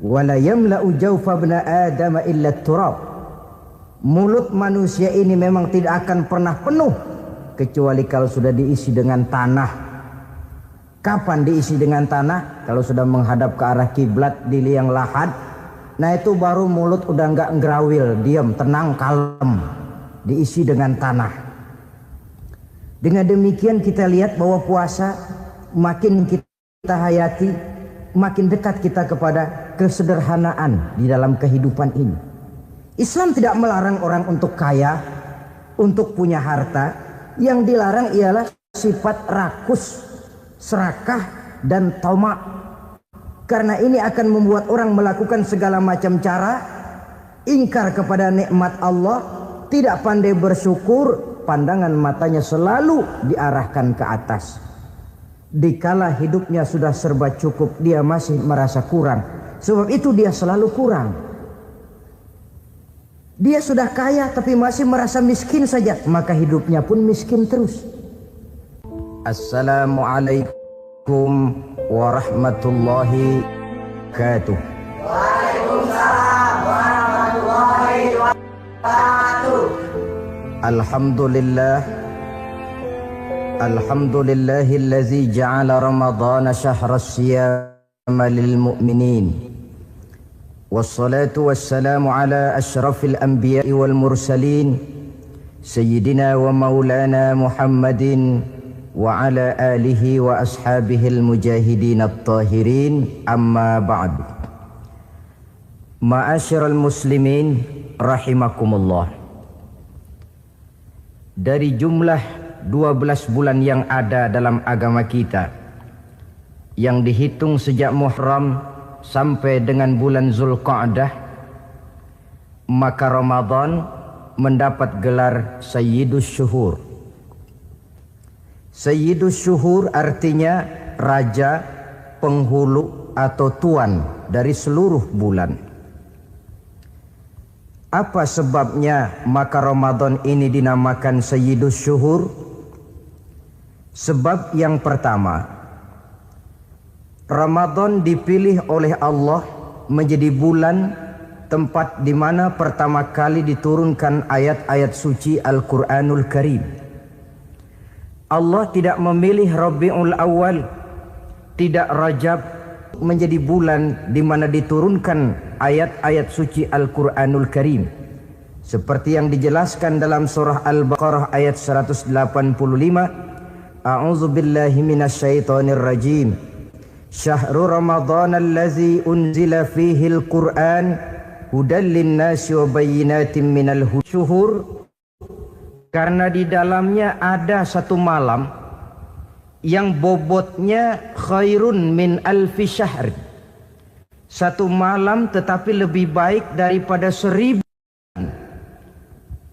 wala yamla'u jawfa ibna Adam illa turab. Mulut manusia ini memang tidak akan pernah penuh kecuali kalau sudah diisi dengan tanah. Kapan diisi dengan tanah? Kalau sudah menghadap ke arah kiblat di liang lahat, nah itu baru mulut udah enggak ngerawil, diam, tenang, kalem, diisi dengan tanah. Dengan demikian kita lihat bahwa puasa makin kita hayati, makin dekat kita kepada kesederhanaan di dalam kehidupan ini. Islam tidak melarang orang untuk kaya, untuk punya harta. Yang dilarang ialah sifat rakus, serakah, dan tamak. Karena ini akan membuat orang melakukan segala macam cara, ingkar kepada nikmat Allah, tidak pandai bersyukur, pandangan matanya selalu diarahkan ke atas. Dikala hidupnya sudah serba cukup, dia masih merasa kurang. Sebab itu dia selalu kurang. Dia sudah kaya tapi masih merasa miskin saja, maka hidupnya pun miskin terus. Assalamualaikum warahmatullahi wabarakatuh. Waalaikumsalam warahmatullahi wabarakatuh. Alhamdulillahillazi ja'ala ramadhana syahra siyama lil mu'minin. Wassalatu wassalamu ala ashrafil anbiya'i wal mursalin sayyidina wa maulana Muhammadin wa ala alihi wa ashabihil mujahidin at-tahirin, amma ba'du. Ma'asyiral muslimin rahimakumullah. Dari jumlah 12 bulan yang ada dalam agama kita, yang dihitung sejak Muharram sampai dengan bulan Zulqa'dah, maka Ramadan mendapat gelar Sayyidus Syuhur. Sayyidus Syuhur artinya raja, penghulu atau tuan dari seluruh bulan. Apa sebabnya maka Ramadan ini dinamakan Sayyidus Syuhur? Sebab yang pertama, Ramadan dipilih oleh Allah menjadi bulan tempat di mana pertama kali diturunkan ayat-ayat suci Al-Quranul Karim. Allah tidak memilih Rabiul Awal, tidak Rajab menjadi bulan di mana diturunkan ayat-ayat suci Al-Quranul Karim. Seperti yang dijelaskan dalam surah Al-Baqarah ayat 185, A'udzu billahi minasyaitonir rajim. Syahrul Ramadan allazi unzila fihi al-Qur'an hudan lin-nasi wa bayyinatin minal syuhur. Karena di dalamnya ada satu malam yang bobotnya khairun min alfi syahr. Satu malam tetapi lebih baik daripada 1000.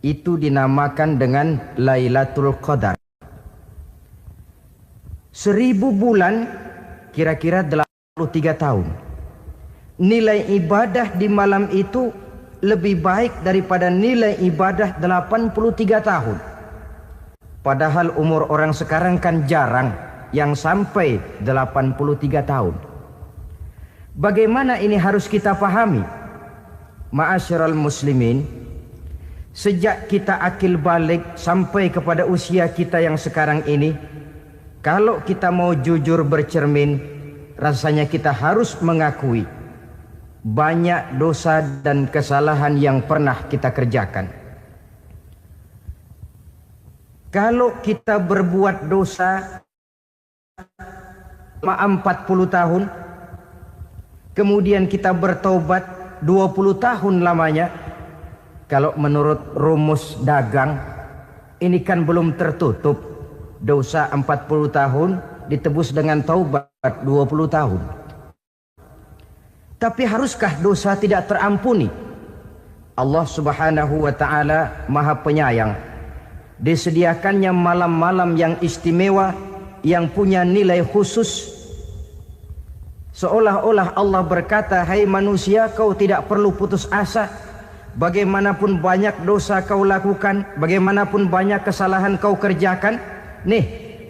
Itu dinamakan dengan Lailatul Qadar. 1000 bulan kira-kira 83 tahun. Nilai ibadah di malam itu lebih baik daripada nilai ibadah 83 tahun. Padahal umur orang sekarang kan jarang yang sampai 83 tahun. Bagaimana ini harus kita pahami? Ma'asyiral muslimin, sejak kita akil balik sampai kepada usia kita yang sekarang ini, kalau kita mau jujur bercermin, rasanya kita harus mengakui banyak dosa dan kesalahan yang pernah kita kerjakan. Kalau kita berbuat dosa selama 40 tahun, kemudian kita bertobat 20 tahun lamanya, kalau menurut rumus dagang, ini kan belum tertutup. Dosa 40 tahun ditebus dengan taubat 20 tahun. Tapi haruskah dosa tidak terampuni? Allah Subhanahu wa ta'ala Maha Penyayang. Disediakannya malam-malam yang istimewa, yang punya nilai khusus. Seolah-olah Allah berkata, hai manusia, kau tidak perlu putus asa. Bagaimanapun banyak dosa kau lakukan, bagaimanapun banyak kesalahan kau kerjakan, nih,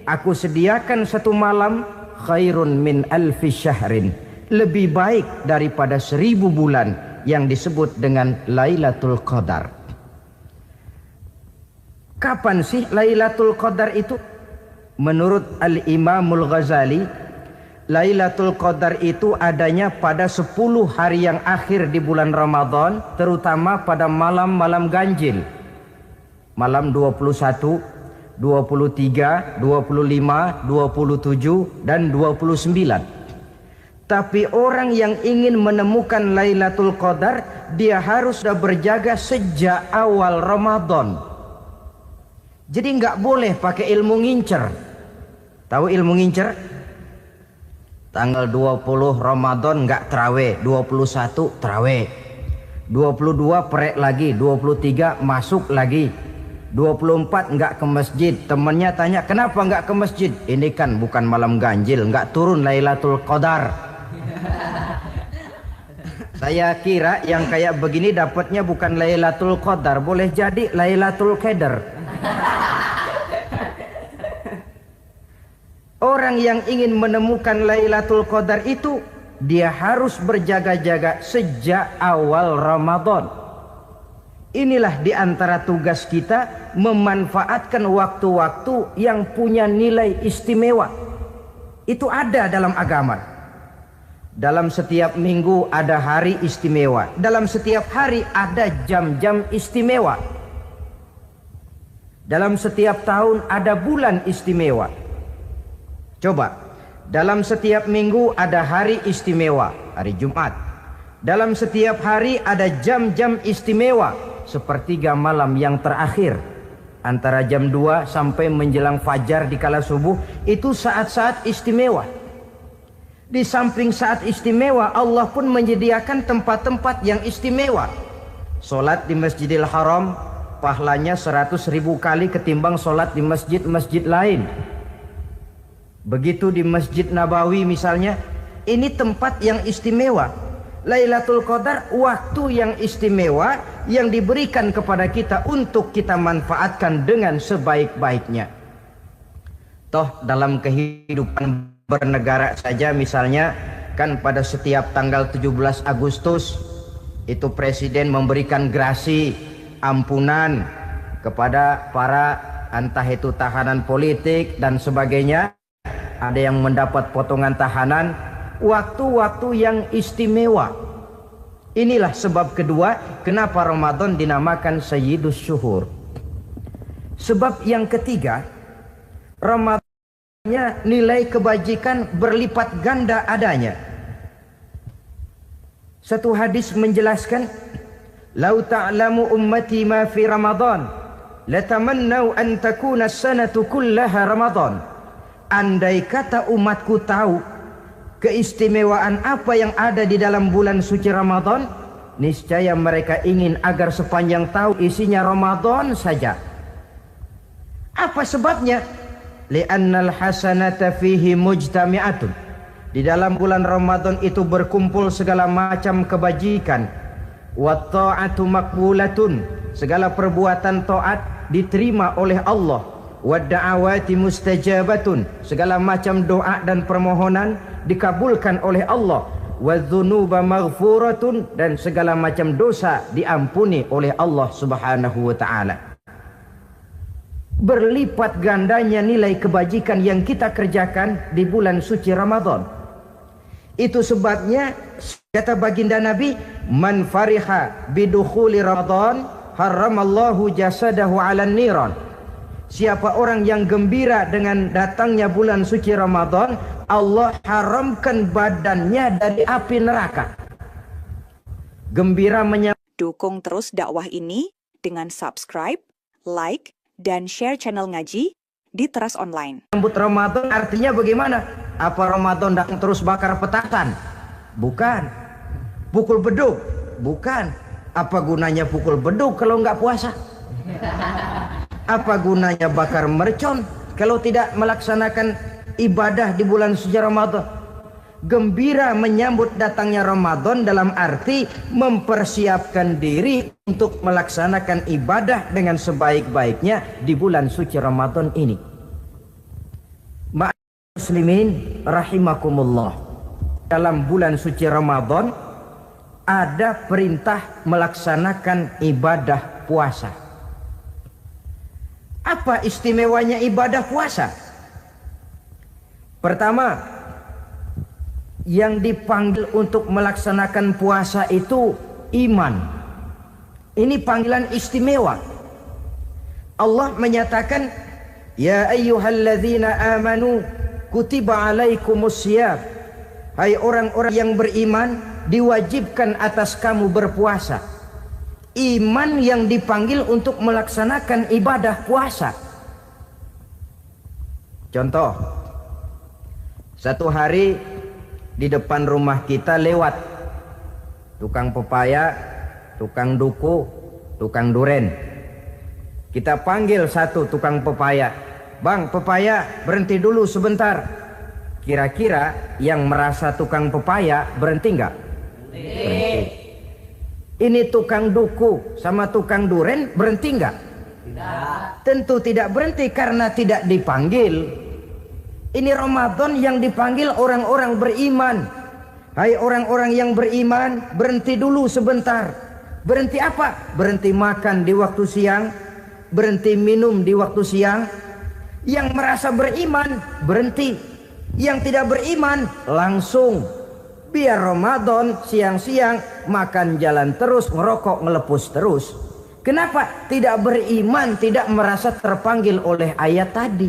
aku sediakan satu malam khairun min alfi syahrin, lebih baik daripada 1000 bulan yang disebut dengan Lailatul Qadar. Kapan sih Lailatul Qadar itu? Menurut Al-Imamul Ghazali, Lailatul Qadar itu adanya pada 10 hari yang akhir di bulan Ramadan, terutama pada malam-malam ganjil. Malam 21, 23, 25, 27, dan 29. Tapi orang yang ingin menemukan Lailatul Qadar, dia harus sudah berjaga sejak awal Ramadan. Jadi nggak boleh pakai ilmu ngincer. Tahu ilmu ngincer? Tanggal 20 Ramadan nggak terawih, 21 terawih, 22 perek lagi, 23 masuk lagi, 24 nggak ke masjid. Temannya tanya, kenapa nggak ke masjid? Ini kan bukan malam ganjil, nggak turun Lailatul Qadar. Saya kira yang kayak begini dapatnya bukan Lailatul Qadar, boleh jadi Lailatul Qadar. Orang yang ingin menemukan Lailatul Qadar itu, dia harus berjaga-jaga sejak awal Ramadan. Inilah di antara tugas kita, memanfaatkan waktu-waktu yang punya nilai istimewa. Itu ada dalam agama. Dalam setiap minggu ada hari istimewa. Dalam setiap hari ada jam-jam istimewa. Dalam setiap tahun ada bulan istimewa. Coba, dalam setiap minggu ada hari istimewa, hari Jumat. Dalam setiap hari ada jam-jam istimewa, sepertiga malam yang terakhir. Antara jam 2 sampai menjelang fajar di kala subuh, itu saat-saat istimewa. Di samping saat istimewa, Allah pun menyediakan tempat-tempat yang istimewa. Solat di Masjidil Haram, pahalanya 100.000 kali ketimbang solat di masjid-masjid lain. Begitu di Masjid Nabawi misalnya, ini tempat yang istimewa. Lailatul Qadar, waktu yang istimewa yang diberikan kepada kita untuk kita manfaatkan dengan sebaik-baiknya. Toh dalam kehidupan bernegara saja misalnya, kan pada setiap tanggal 17 Agustus itu presiden memberikan grasi ampunan kepada para entah itu tahanan politik dan sebagainya. Ada yang mendapat potongan tahanan, waktu-waktu yang istimewa. Inilah sebab kedua kenapa Ramadan dinamakan Sayyidus Syuhur. Sebab yang ketiga, Ramadan nilai kebajikan berlipat ganda adanya. Satu hadis menjelaskan, "Lau ta'lamu ummati ma fi Ramadan, latamannau an takuna as-sanatu kullaha Ramadan." Andai kata umatku tahu keistimewaan apa yang ada di dalam bulan suci Ramadan, niscaya mereka ingin agar sepanjang tahun isinya Ramadan saja. Apa sebabnya? Li'annal hasanata fihi mujtami'atun. Di dalam bulan Ramadan itu berkumpul segala macam kebajikan. Wa ta'atu maqbulatun. Segala perbuatan taat diterima oleh Allah. Wa da'awati mustajabatun. Segala macam doa dan permohonan dikabulkan oleh Allah. Wa dzunuba maghfuratun. Dan segala macam dosa diampuni oleh Allah Subhanahu wa ta'ala. Berlipat gandanya nilai kebajikan yang kita kerjakan di bulan suci Ramadan. Itu sebabnya kata baginda Nabi, man fariha bidukhuli Ramadan haramallahu jasadahu 'alan niran. Siapa orang yang gembira dengan datangnya bulan suci Ramadan, Allah haramkan badannya dari api neraka. Gembira Dukung terus dakwah ini dengan subscribe, like, dan share channel ngaji di Teras Online. Menyambut Ramadan artinya bagaimana? Apa Ramadan datang terus bakar petasan? Bukan. Pukul beduk? Bukan. Apa gunanya pukul beduk kalau nggak puasa? Apa gunanya bakar mercon kalau tidak melaksanakan ibadah di bulan suci Ramadan? Gembira menyambut datangnya Ramadan dalam arti mempersiapkan diri untuk melaksanakan ibadah dengan sebaik-baiknya di bulan suci Ramadan ini. Muslimin rahimakumullah. dalam bulan suci Ramadan ada perintah melaksanakan ibadah puasa. Apa istimewanya ibadah puasa? Pertama, yang dipanggil untuk melaksanakan puasa itu iman. Ini panggilan istimewa. Allah menyatakan, ya ayyuhalladzina amanu kutiba alaikumusiyam. Hai orang-orang yang beriman, diwajibkan atas kamu berpuasa. Iman yang dipanggil untuk melaksanakan ibadah puasa. Contoh, satu hari di depan rumah kita lewat tukang pepaya, tukang duku, tukang duren. Kita panggil satu tukang pepaya, "Bang, pepaya, berhenti dulu sebentar." Kira-kira yang merasa tukang pepaya berhenti enggak? Berhenti. Ini tukang duku sama tukang duren berhenti enggak? Tidak. Tentu tidak berhenti karena tidak dipanggil. Ini Ramadan yang dipanggil orang-orang beriman. Hai orang-orang yang beriman, berhenti dulu sebentar. Berhenti apa? Berhenti makan di waktu siang, berhenti minum di waktu siang. Yang merasa beriman berhenti. Yang tidak beriman langsung. Biar Ramadan siang-siang makan jalan terus, ngerokok ngelepus terus. Kenapa? Tidak beriman, tidak merasa terpanggil oleh ayat tadi.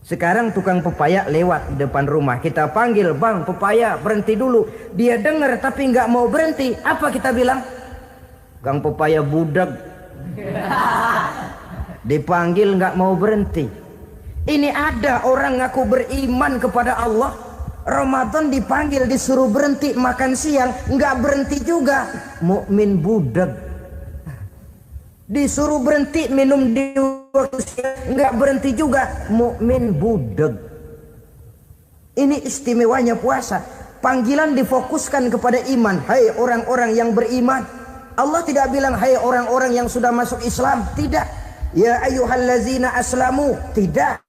Sekarang tukang pepaya lewat di depan rumah, kita panggil, "Bang, pepaya, berhenti dulu." Dia dengar tapi nggak mau berhenti. Apa kita bilang? "Kang pepaya budak." Dipanggil nggak mau berhenti. Ini ada orang ngaku beriman kepada Allah, Ramadan dipanggil disuruh berhenti makan siang, nggak berhenti juga. Mukmin budak. Disuruh berhenti minum di waktu siang, nggak berhenti juga. Mukmin budak. Ini istimewanya puasa. Panggilan difokuskan kepada iman. Hai orang-orang yang beriman. Allah tidak bilang hai orang-orang yang sudah masuk Islam. Tidak. Ya ayyuhallazina aslamu. Tidak.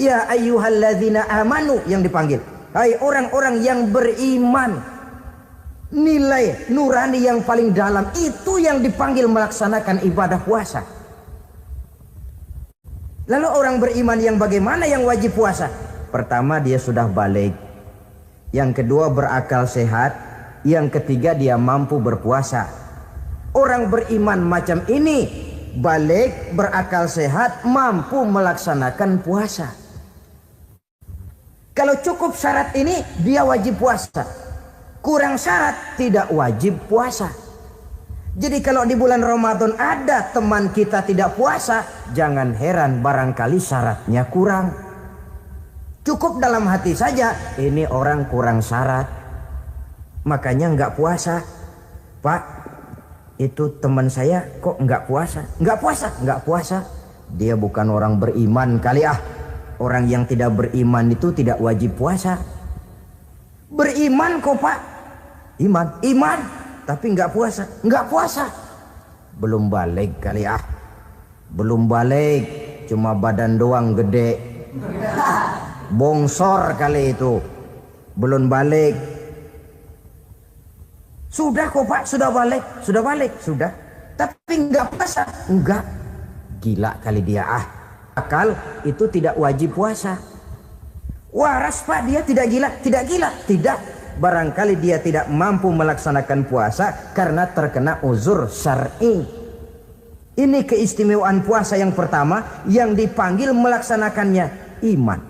Ya ayyuhallazina amanu yang dipanggil. Hai orang-orang yang beriman. Nilai nurani yang paling dalam itu yang dipanggil melaksanakan ibadah puasa. Lalu orang beriman yang bagaimana yang wajib puasa? Pertama, dia sudah balik. Yang kedua, berakal sehat. Yang ketiga, dia mampu berpuasa. Orang beriman macam ini, balik, berakal sehat, mampu melaksanakan puasa. Kalau cukup syarat ini, dia wajib puasa. Kurang syarat, tidak wajib puasa. Jadi kalau di bulan Ramadan ada teman kita tidak puasa, jangan heran barangkali syaratnya kurang. Cukup dalam hati saja, ini orang kurang syarat, makanya nggak puasa. Pak, itu teman saya kok nggak puasa? Nggak puasa, nggak puasa. Dia bukan orang beriman kali ah. Orang yang tidak beriman itu tidak wajib puasa. Beriman kok Pak? Iman, tapi nggak puasa, nggak puasa. Belum balik kali ah. Belum balik, cuma badan doang gede. Bongsor kali itu. Belum balik. Sudah kok Pak, sudah balik, sudah. Tapi nggak puasa, enggak. Gila kali dia ah. Akal itu tidak wajib puasa. Waras Pak, dia tidak gila, tidak. Barangkali dia tidak mampu melaksanakan puasa karena terkena uzur syar'i. Ini keistimewaan puasa yang pertama yang dipanggil melaksanakannya iman.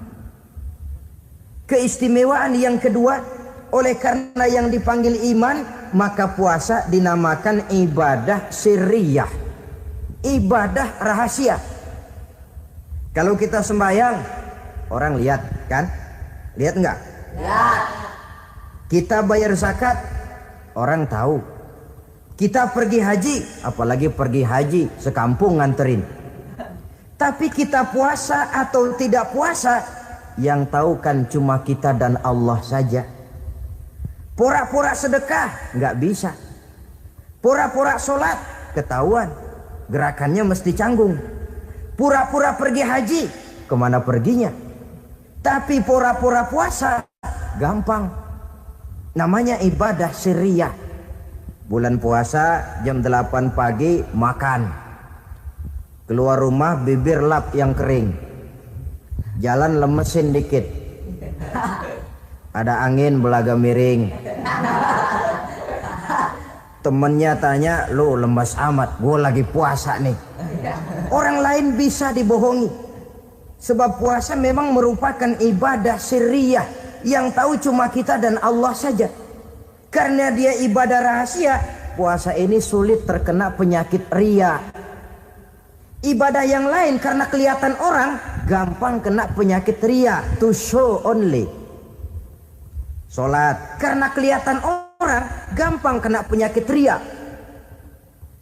Keistimewaan yang kedua, oleh karena yang dipanggil iman, maka puasa dinamakan ibadah sirriyah, ibadah rahasia. Kalau kita sembahyang, orang lihat kan? Lihat enggak? Lihat. Kita bayar zakat, orang tahu. Kita pergi haji, apalagi pergi haji, sekampung nganterin. Tapi kita puasa atau tidak puasa, yang tahu kan cuma kita dan Allah saja. Pura-pura sedekah, nggak bisa. Pura-pura sholat, ketahuan. Gerakannya mesti canggung. Pura-pura pergi haji, kemana perginya? Tapi pura-pura puasa, gampang. Namanya ibadah sirriyah. Bulan puasa jam 8 pagi makan. Keluar rumah bibir lap yang kering. Jalan lemesin dikit. Ada angin belaga miring. Temennya tanya, "Lu lemas amat, gue lagi puasa nih." Orang lain bisa dibohongi. Sebab puasa memang merupakan ibadah sirriyah yang tahu cuma kita dan Allah saja. Karena dia ibadah rahasia, puasa ini sulit terkena penyakit riya. Ibadah yang lain karena kelihatan orang gampang kena penyakit riya, to show only. Salat karena kelihatan orang gampang kena penyakit riya.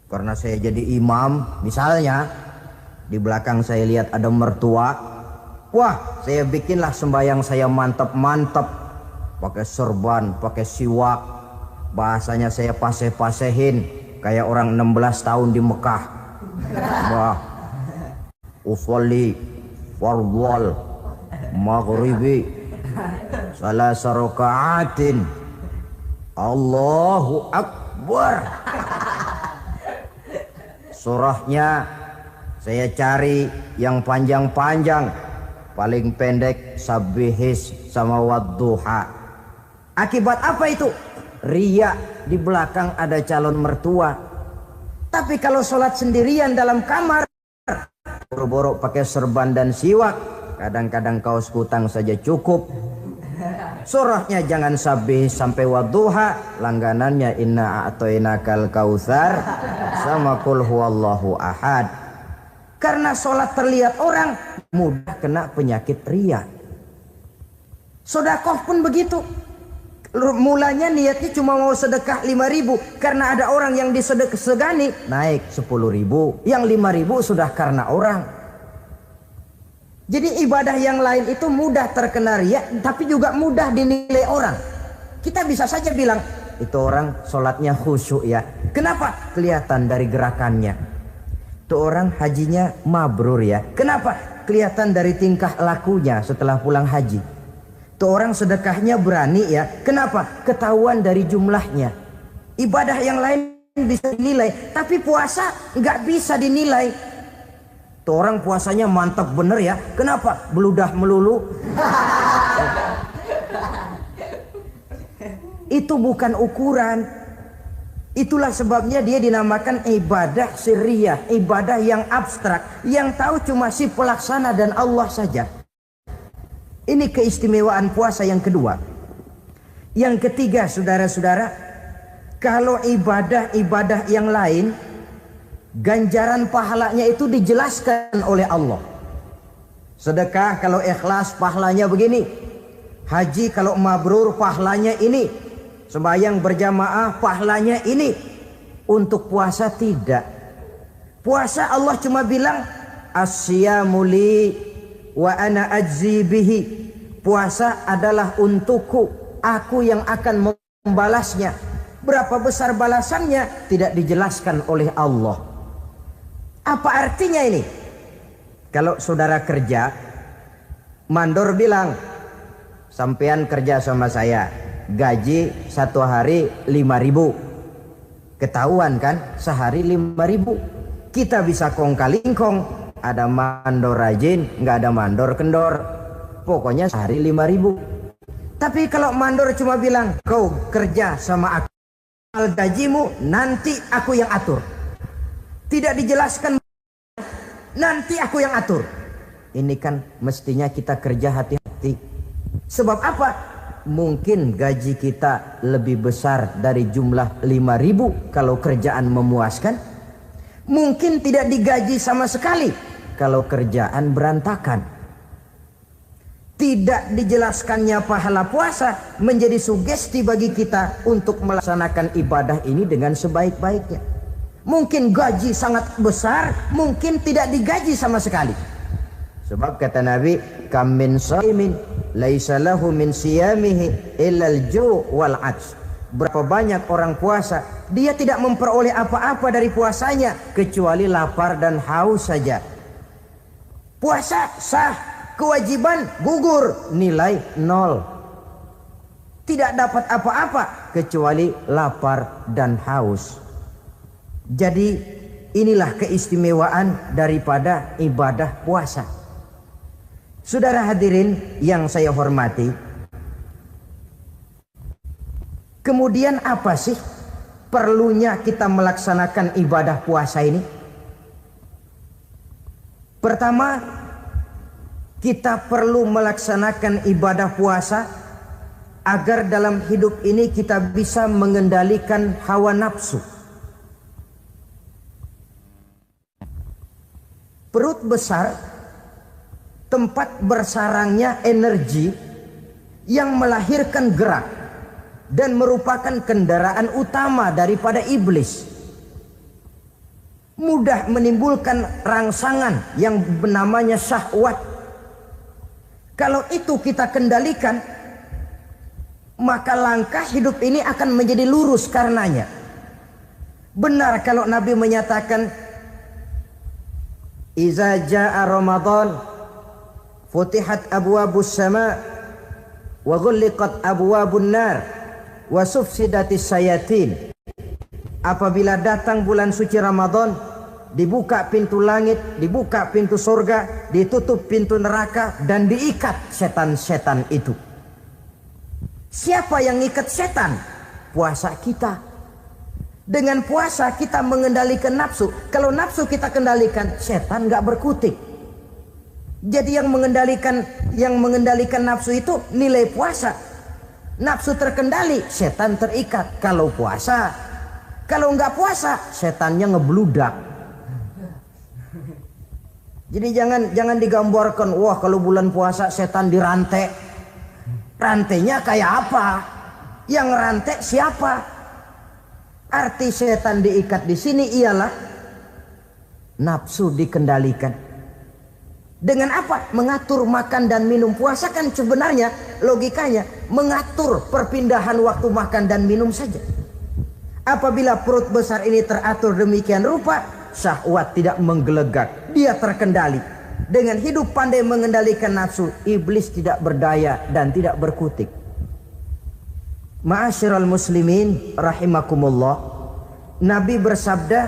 Karena saya jadi imam, misalnya di belakang saya lihat ada mertua, wah saya bikinlah sembahyang saya mantap-mantap, pakai serban, pakai siwak, bahasanya saya paseh-pasehin kayak orang 16 tahun di Mekah. Wah, usolli fardhal maghribi salasa raka'atin, Allahu Akbar. Surahnya saya cari yang panjang-panjang, paling pendek sabbihis sama wadduha. Akibat apa itu? Riya, di belakang ada calon mertua. Tapi kalau sholat sendirian dalam kamar, boro-boro pakai serban dan siwak, kadang-kadang kaos kutang saja cukup. Surahnya jangan sabih sampai wadduha, langganannya inna a'toinakal kautsar sama qul huwallahu ahad. Karena sholat terlihat orang mudah kena penyakit riya. Sedekah pun begitu. Mulanya niatnya cuma mau sedekah 5.000, karena ada orang yang disedekahani naik 10.000, yang 5.000 sudah karena orang. Jadi ibadah yang lain itu mudah terkena riya, tapi juga mudah dinilai orang. Kita bisa saja bilang, itu orang sholatnya khusyuk ya. Kenapa? Kelihatan dari gerakannya. Itu orang hajinya mabrur ya. Kenapa? Kelihatan dari tingkah lakunya setelah pulang haji. Itu orang sedekahnya berani ya. Kenapa? Ketahuan dari jumlahnya. Ibadah yang lain bisa dinilai, tapi puasa nggak bisa dinilai. Tuh orang puasanya mantap bener ya. Kenapa? Beludah melulu. Itu bukan ukuran. Itulah sebabnya dia dinamakan ibadah sirriyah, ibadah yang abstrak, yang tahu cuma si pelaksana dan Allah saja. Ini keistimewaan puasa yang kedua. Yang ketiga, saudara-saudara, kalau ibadah-ibadah yang lain, ganjaran pahalanya itu dijelaskan oleh Allah. Sedekah kalau ikhlas pahalanya begini. Haji kalau mabrur pahalanya ini. Sembahyang berjamaah pahalanya ini. Untuk puasa tidak. Puasa Allah cuma bilang as-siyamu li wa ana ajzi bihi. Puasa adalah untukku, aku yang akan membalasnya. Berapa besar balasannya tidak dijelaskan oleh Allah. Apa artinya ini? Kalau saudara kerja, mandor bilang, sampean kerja sama saya, gaji satu hari 5.000. Ketahuan kan, sehari 5.000. Kita bisa kong kali kong, ada mandor rajin, nggak ada mandor kendor. Pokoknya sehari 5.000. Tapi kalau mandor cuma bilang, kau kerja sama aku, gajimu nanti aku yang atur. Tidak dijelaskan, nanti aku yang atur. Ini kan mestinya kita kerja hati-hati. Sebab apa? Mungkin gaji kita lebih besar dari jumlah 5.000 kalau kerjaan memuaskan. Mungkin tidak digaji sama sekali kalau kerjaan berantakan. Tidak dijelaskannya pahala puasa menjadi sugesti bagi kita untuk melaksanakan ibadah ini dengan sebaik-baiknya. Mungkin gaji sangat besar, mungkin tidak digaji sama sekali. Sebab kata Nabi, kam min shaimin laisa lahu min siyamihi illa al-ju' wal 'atsy. Berapa banyak orang puasa, dia tidak memperoleh apa-apa dari puasanya kecuali lapar dan haus saja. Puasa sah, kewajiban gugur, nilai 0. tidak dapat apa-apa kecuali lapar dan haus. Jadi inilah keistimewaan daripada ibadah puasa. Saudara hadirin yang saya hormati, kemudian apa sih perlunya kita melaksanakan ibadah puasa ini? Pertama, kita perlu melaksanakan ibadah puasa agar dalam hidup ini kita bisa mengendalikan hawa nafsu. Perut besar, tempat bersarangnya energi yang melahirkan gerak dan merupakan kendaraan utama daripada iblis. Mudah menimbulkan rangsangan yang namanya syahwat. Kalau itu kita kendalikan, maka langkah hidup ini akan menjadi lurus karenanya. Benar kalau Nabi menyatakan, "Iza jaa Ramadan, futihat abwabus sama, wa ghulliqat abwabun nar, wa sufsidatis sayatin." Apabila datang bulan suci Ramadan, dibuka pintu langit, dibuka pintu surga, ditutup pintu neraka, dan diikat setan-setan itu. Siapa yang ngikat setan? Puasa kita. Dengan puasa kita mengendalikan nafsu. Kalau nafsu kita kendalikan, setan gak berkutik. Jadi yang mengendalikan nafsu itu nilai puasa. Nafsu terkendali, setan terikat. Kalau puasa, kalau nggak puasa, setannya ngebludak. Jadi jangan digambarkan, wah kalau bulan puasa setan dirantai. Rantainya kayak apa? Yang rantai siapa? Arti setan diikat di sini ialah nafsu dikendalikan. Dengan apa? Mengatur makan dan minum. Puasa kan sebenarnya logikanya mengatur perpindahan waktu makan dan minum saja. Apabila perut besar ini teratur demikian rupa, syahwat tidak menggelegak, dia terkendali. Dengan hidup pandai mengendalikan nafsu, iblis tidak berdaya dan tidak berkutik. Ma'asyiral muslimin rahimakumullah, Nabi bersabda,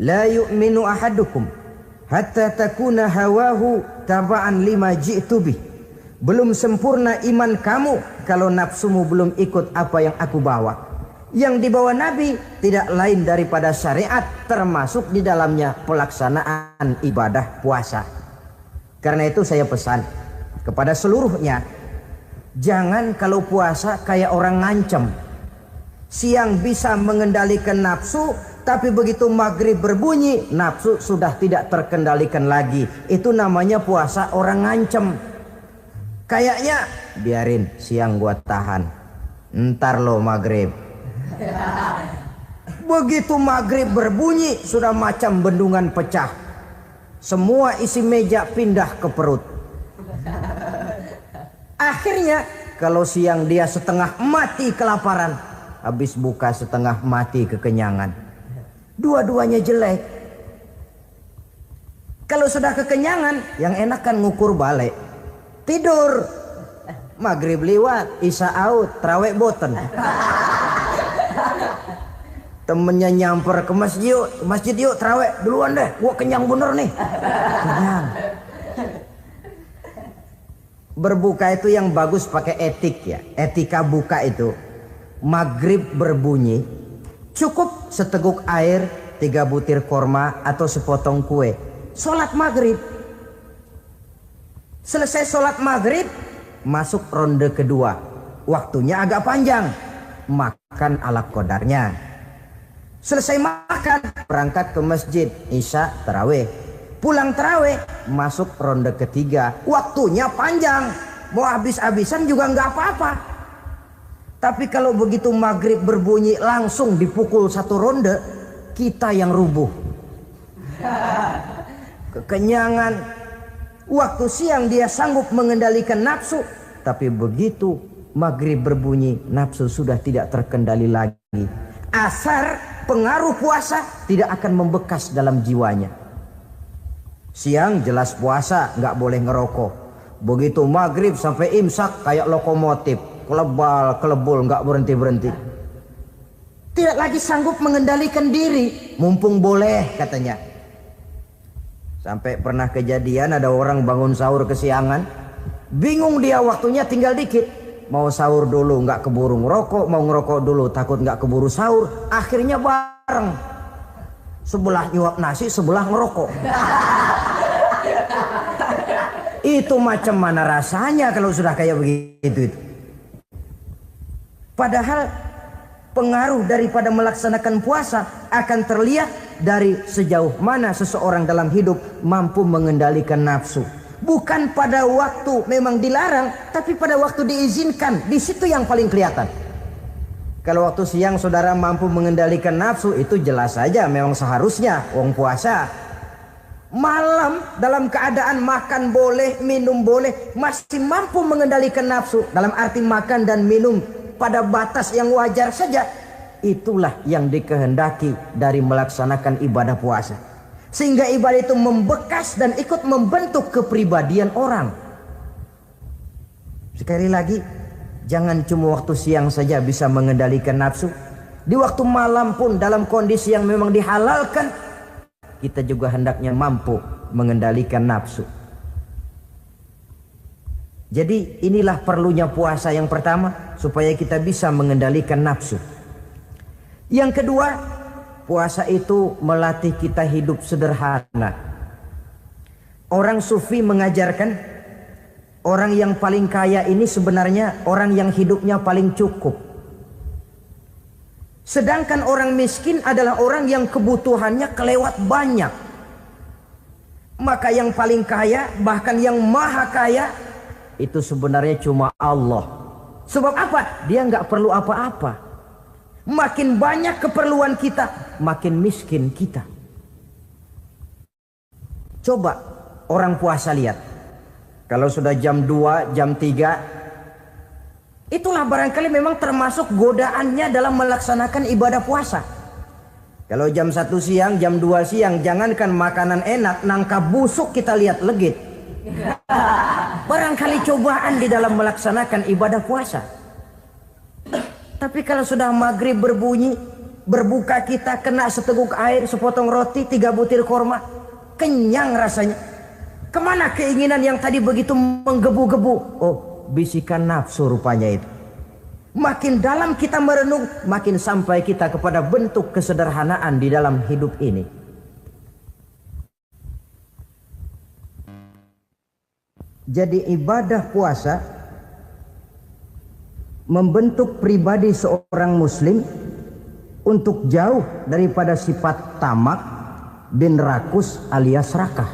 "La yu'minu ahadukum hatta takuna hawahu taba'an lima ji'tu bih." Belum sempurna iman kamu kalau nafsumu belum ikut apa yang aku bawa. Yang dibawa Nabi tidak lain daripada syariat, termasuk di dalamnya pelaksanaan ibadah puasa. Karena itu saya pesan kepada seluruhnya, jangan kalau puasa kayak orang ngancem. Siang bisa mengendalikan nafsu, tapi begitu maghrib berbunyi, nafsu sudah tidak terkendalikan lagi. Itu namanya puasa orang ngancem. Kayaknya biarin siang gua tahan, ntar lo maghrib. Begitu maghrib berbunyi, sudah macam bendungan pecah. Semua isi meja pindah ke perut. Akhirnya kalau siang dia setengah mati kelaparan, habis buka setengah mati kekenyangan. Dua-duanya jelek. Kalau sudah kekenyangan, yang enak kan ngukur balik. Tidur. Maghrib liwat, isya out, trawek boten. Temennya nyamper ke masjid yuk trawek duluan deh, gua kenyang bener nih. Kenyang. Berbuka itu yang bagus pakai etik ya. Etika buka itu, maghrib berbunyi, cukup seteguk air, 3 butir korma atau sepotong kue. Sholat maghrib. Selesai sholat maghrib, masuk ronde kedua. Waktunya agak panjang. Makan ala qadarnya. Selesai makan, berangkat ke masjid, isya tarawih. Pulang tarawih, masuk ronde ketiga. Waktunya panjang, mau habis-habisan juga nggak apa-apa. Tapi kalau begitu maghrib berbunyi langsung dipukul 1 ronde, kita yang rubuh. Kekenyangan. Waktu siang dia sanggup mengendalikan nafsu, tapi begitu maghrib berbunyi, nafsu sudah tidak terkendali lagi. Asar pengaruh puasa tidak akan membekas dalam jiwanya. Siang jelas puasa, nggak boleh ngerokok. Begitu maghrib sampai imsak kayak lokomotif, kelebal, kelebul, nggak berhenti-berhenti. Tidak lagi sanggup mengendalikan diri, mumpung boleh katanya. Sampai pernah kejadian ada orang bangun sahur kesiangan, bingung dia waktunya tinggal dikit. Mau sahur dulu nggak keburu ngerokok, mau ngerokok dulu takut nggak keburu sahur. Akhirnya bareng, sebelah nyuap nasi, sebelah ngerokok. Itu macam mana rasanya kalau sudah kayak begitu itu. Padahal pengaruh daripada melaksanakan puasa akan terlihat dari sejauh mana seseorang dalam hidup mampu mengendalikan nafsu. Bukan pada waktu memang dilarang, tapi pada waktu diizinkan. Di situ yang paling kelihatan. Kalau waktu siang saudara mampu mengendalikan nafsu, itu jelas saja memang seharusnya wong puasa. Malam dalam keadaan makan boleh, minum boleh, masih mampu mengendalikan nafsu, dalam arti makan dan minum pada batas yang wajar saja. Itulah yang dikehendaki dari melaksanakan ibadah puasa, sehingga ibadah itu membekas dan ikut membentuk kepribadian orang. Sekali lagi, jangan cuma waktu siang saja bisa mengendalikan nafsu. Di waktu malam pun dalam kondisi yang memang dihalalkan, kita juga hendaknya mampu mengendalikan nafsu. Jadi inilah perlunya puasa yang pertama, supaya kita bisa mengendalikan nafsu. Yang kedua, puasa itu melatih kita hidup sederhana. Orang sufi mengajarkan, orang yang paling kaya ini sebenarnya orang yang hidupnya paling cukup. Sedangkan orang miskin adalah orang yang kebutuhannya kelewat banyak. Maka yang paling kaya, bahkan yang maha kaya, itu sebenarnya cuma Allah. Sebab apa? Dia nggak perlu apa-apa. Makin banyak keperluan kita, makin miskin kita. Coba orang puasa lihat. Kalau sudah jam 2, jam 3, itulah barangkali memang termasuk godaannya dalam melaksanakan ibadah puasa. Kalau jam 1 siang, jam 2 siang, jangankan makanan enak, nangka busuk kita lihat legit. Barangkali cobaan di dalam melaksanakan ibadah puasa. Tapi kalau sudah maghrib berbunyi, berbuka kita kena seteguk air, sepotong roti, 3 butir korma, kenyang rasanya. Kemana keinginan yang tadi begitu menggebu-gebu? Oh, bisikan nafsu rupanya itu. Makin dalam kita merenung, makin sampai kita kepada bentuk kesederhanaan di dalam hidup ini. Jadi ibadah puasa membentuk pribadi seorang muslim untuk jauh daripada sifat tamak bin rakus alias serakah.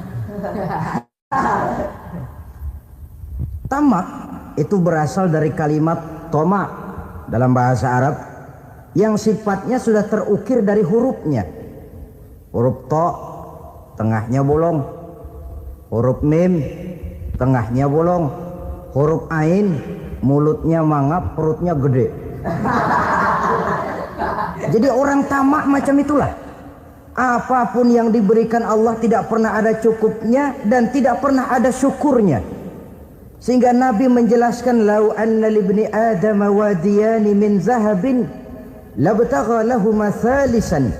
Tamak itu berasal dari kalimat toma dalam bahasa Arab yang sifatnya sudah terukir dari hurufnya. Huruf to, tengahnya bolong. Huruf mim, tengahnya bolong. Huruf ain, mulutnya mangap, perutnya gede. Jadi orang tamak macam itulah. Apapun yang diberikan Allah tidak pernah ada cukupnya dan tidak pernah ada syukurnya. Sehingga Nabi menjelaskan, lau anna libni adam wadiyani min zahabin labtagha lahuma thalisan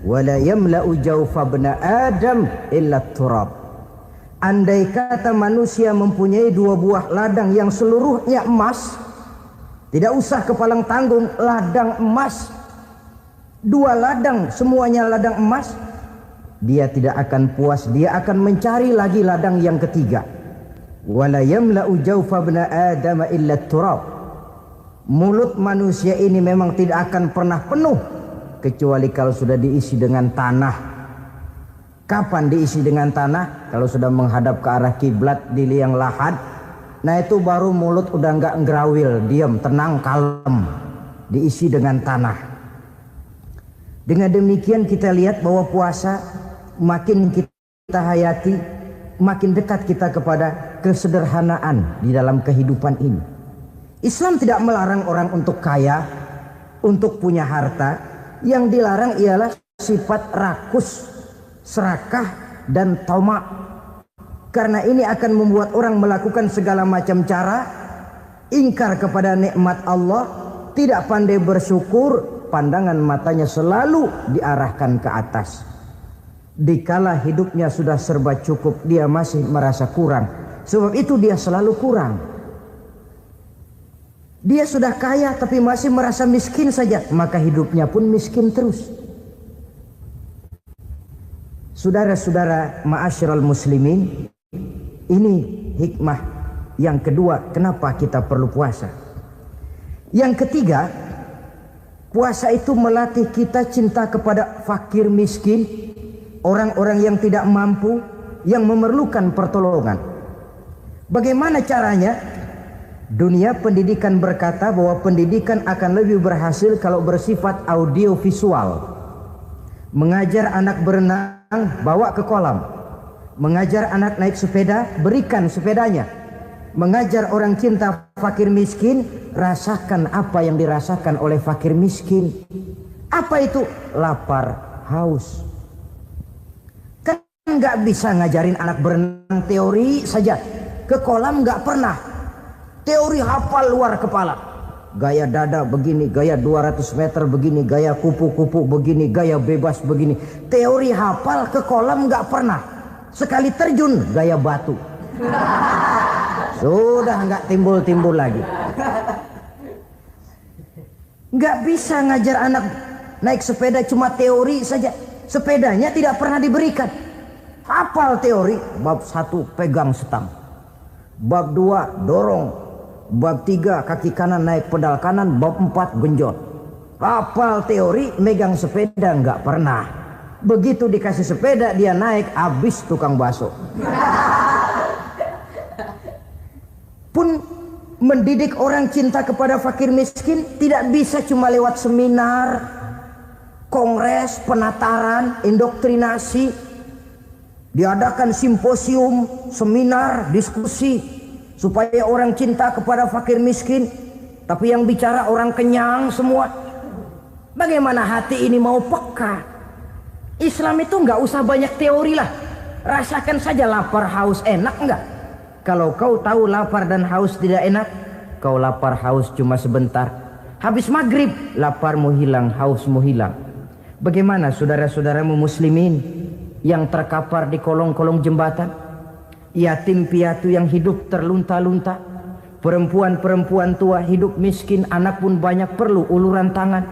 wa la yamla'u jawfa ibna adam illa turab. Andai kata manusia mempunyai 2 buah ladang yang seluruhnya emas, tidak usah kepalang tanggung, ladang emas, 2 ladang semuanya ladang emas, dia tidak akan puas, dia akan mencari lagi ladang yang ketiga. Wala yamla'u jawfa ibna adam illa turab. Mulut manusia ini memang tidak akan pernah penuh kecuali kalau sudah diisi dengan tanah. Kapan diisi dengan tanah? Kalau sudah menghadap ke arah kiblat di liang lahat, nah itu baru mulut udah nggak ngerawil, diam, tenang, kalem, diisi dengan tanah. Dengan demikian kita lihat bahwa puasa makin kita hayati, makin dekat kita kepada kesederhanaan di dalam kehidupan ini. Islam tidak melarang orang untuk kaya, untuk punya harta. Yang dilarang ialah sifat rakus, serakah, dan tamak. Karena ini akan membuat orang melakukan segala macam cara ingkar kepada nikmat Allah, tidak pandai bersyukur, pandangan matanya selalu diarahkan ke atas. Dikala hidupnya sudah serba cukup, dia masih merasa kurang. Sebab itu dia selalu kurang. Dia sudah kaya tapi masih merasa miskin saja, maka hidupnya pun miskin terus. Saudara-saudara ma'asyiral muslimin, ini hikmah yang kedua kenapa kita perlu puasa. Yang ketiga, puasa itu melatih kita cinta kepada fakir miskin, orang-orang yang tidak mampu, yang memerlukan pertolongan. Bagaimana caranya? Dunia pendidikan berkata bahwa pendidikan akan lebih berhasil kalau bersifat audiovisual. Mengajar anak berenang, bawa ke kolam. Mengajar anak naik sepeda, berikan sepedanya. Mengajar orang cinta fakir miskin, rasakan apa yang dirasakan oleh fakir miskin. Apa itu? Lapar, haus. Kan nggak bisa ngajarin anak berenang teori saja. Ke kolam nggak pernah. Teori hafal luar kepala. Gaya dada begini, gaya 200 meter begini, gaya kupu-kupu begini, gaya bebas begini. Teori hafal, ke kolam nggak pernah. Sekali terjun gaya batu. Sudah nggak timbul-timbul lagi. Nggak bisa ngajar anak naik sepeda cuma teori saja. Sepedanya tidak pernah diberikan. Hafal teori, bab 1 pegang setang, bab 2 dorong, bab 3 kaki kanan naik pedal kanan, bab 4 genjot. Hafal teori, megang sepeda nggak pernah. Begitu dikasih sepeda dia naik, habis tukang bakso. Pun mendidik orang cinta kepada fakir miskin tidak bisa cuma lewat seminar, kongres, penataran, indoktrinasi. Diadakan simposium, seminar, diskusi supaya orang cinta kepada fakir miskin, tapi yang bicara orang kenyang semua. Bagaimana hati ini mau peka? Islam itu nggak usah banyak teori lah, rasakan saja lapar haus enak nggak? Kalau kau tahu lapar dan haus tidak enak, kau lapar haus cuma sebentar, habis maghrib laparmu hilang, hausmu hilang. Bagaimana saudara-saudaramu muslimin yang terkapar di kolong-kolong jembatan, yatim piatu yang hidup terlunta-lunta, perempuan-perempuan tua hidup miskin, anak pun banyak perlu uluran tangan,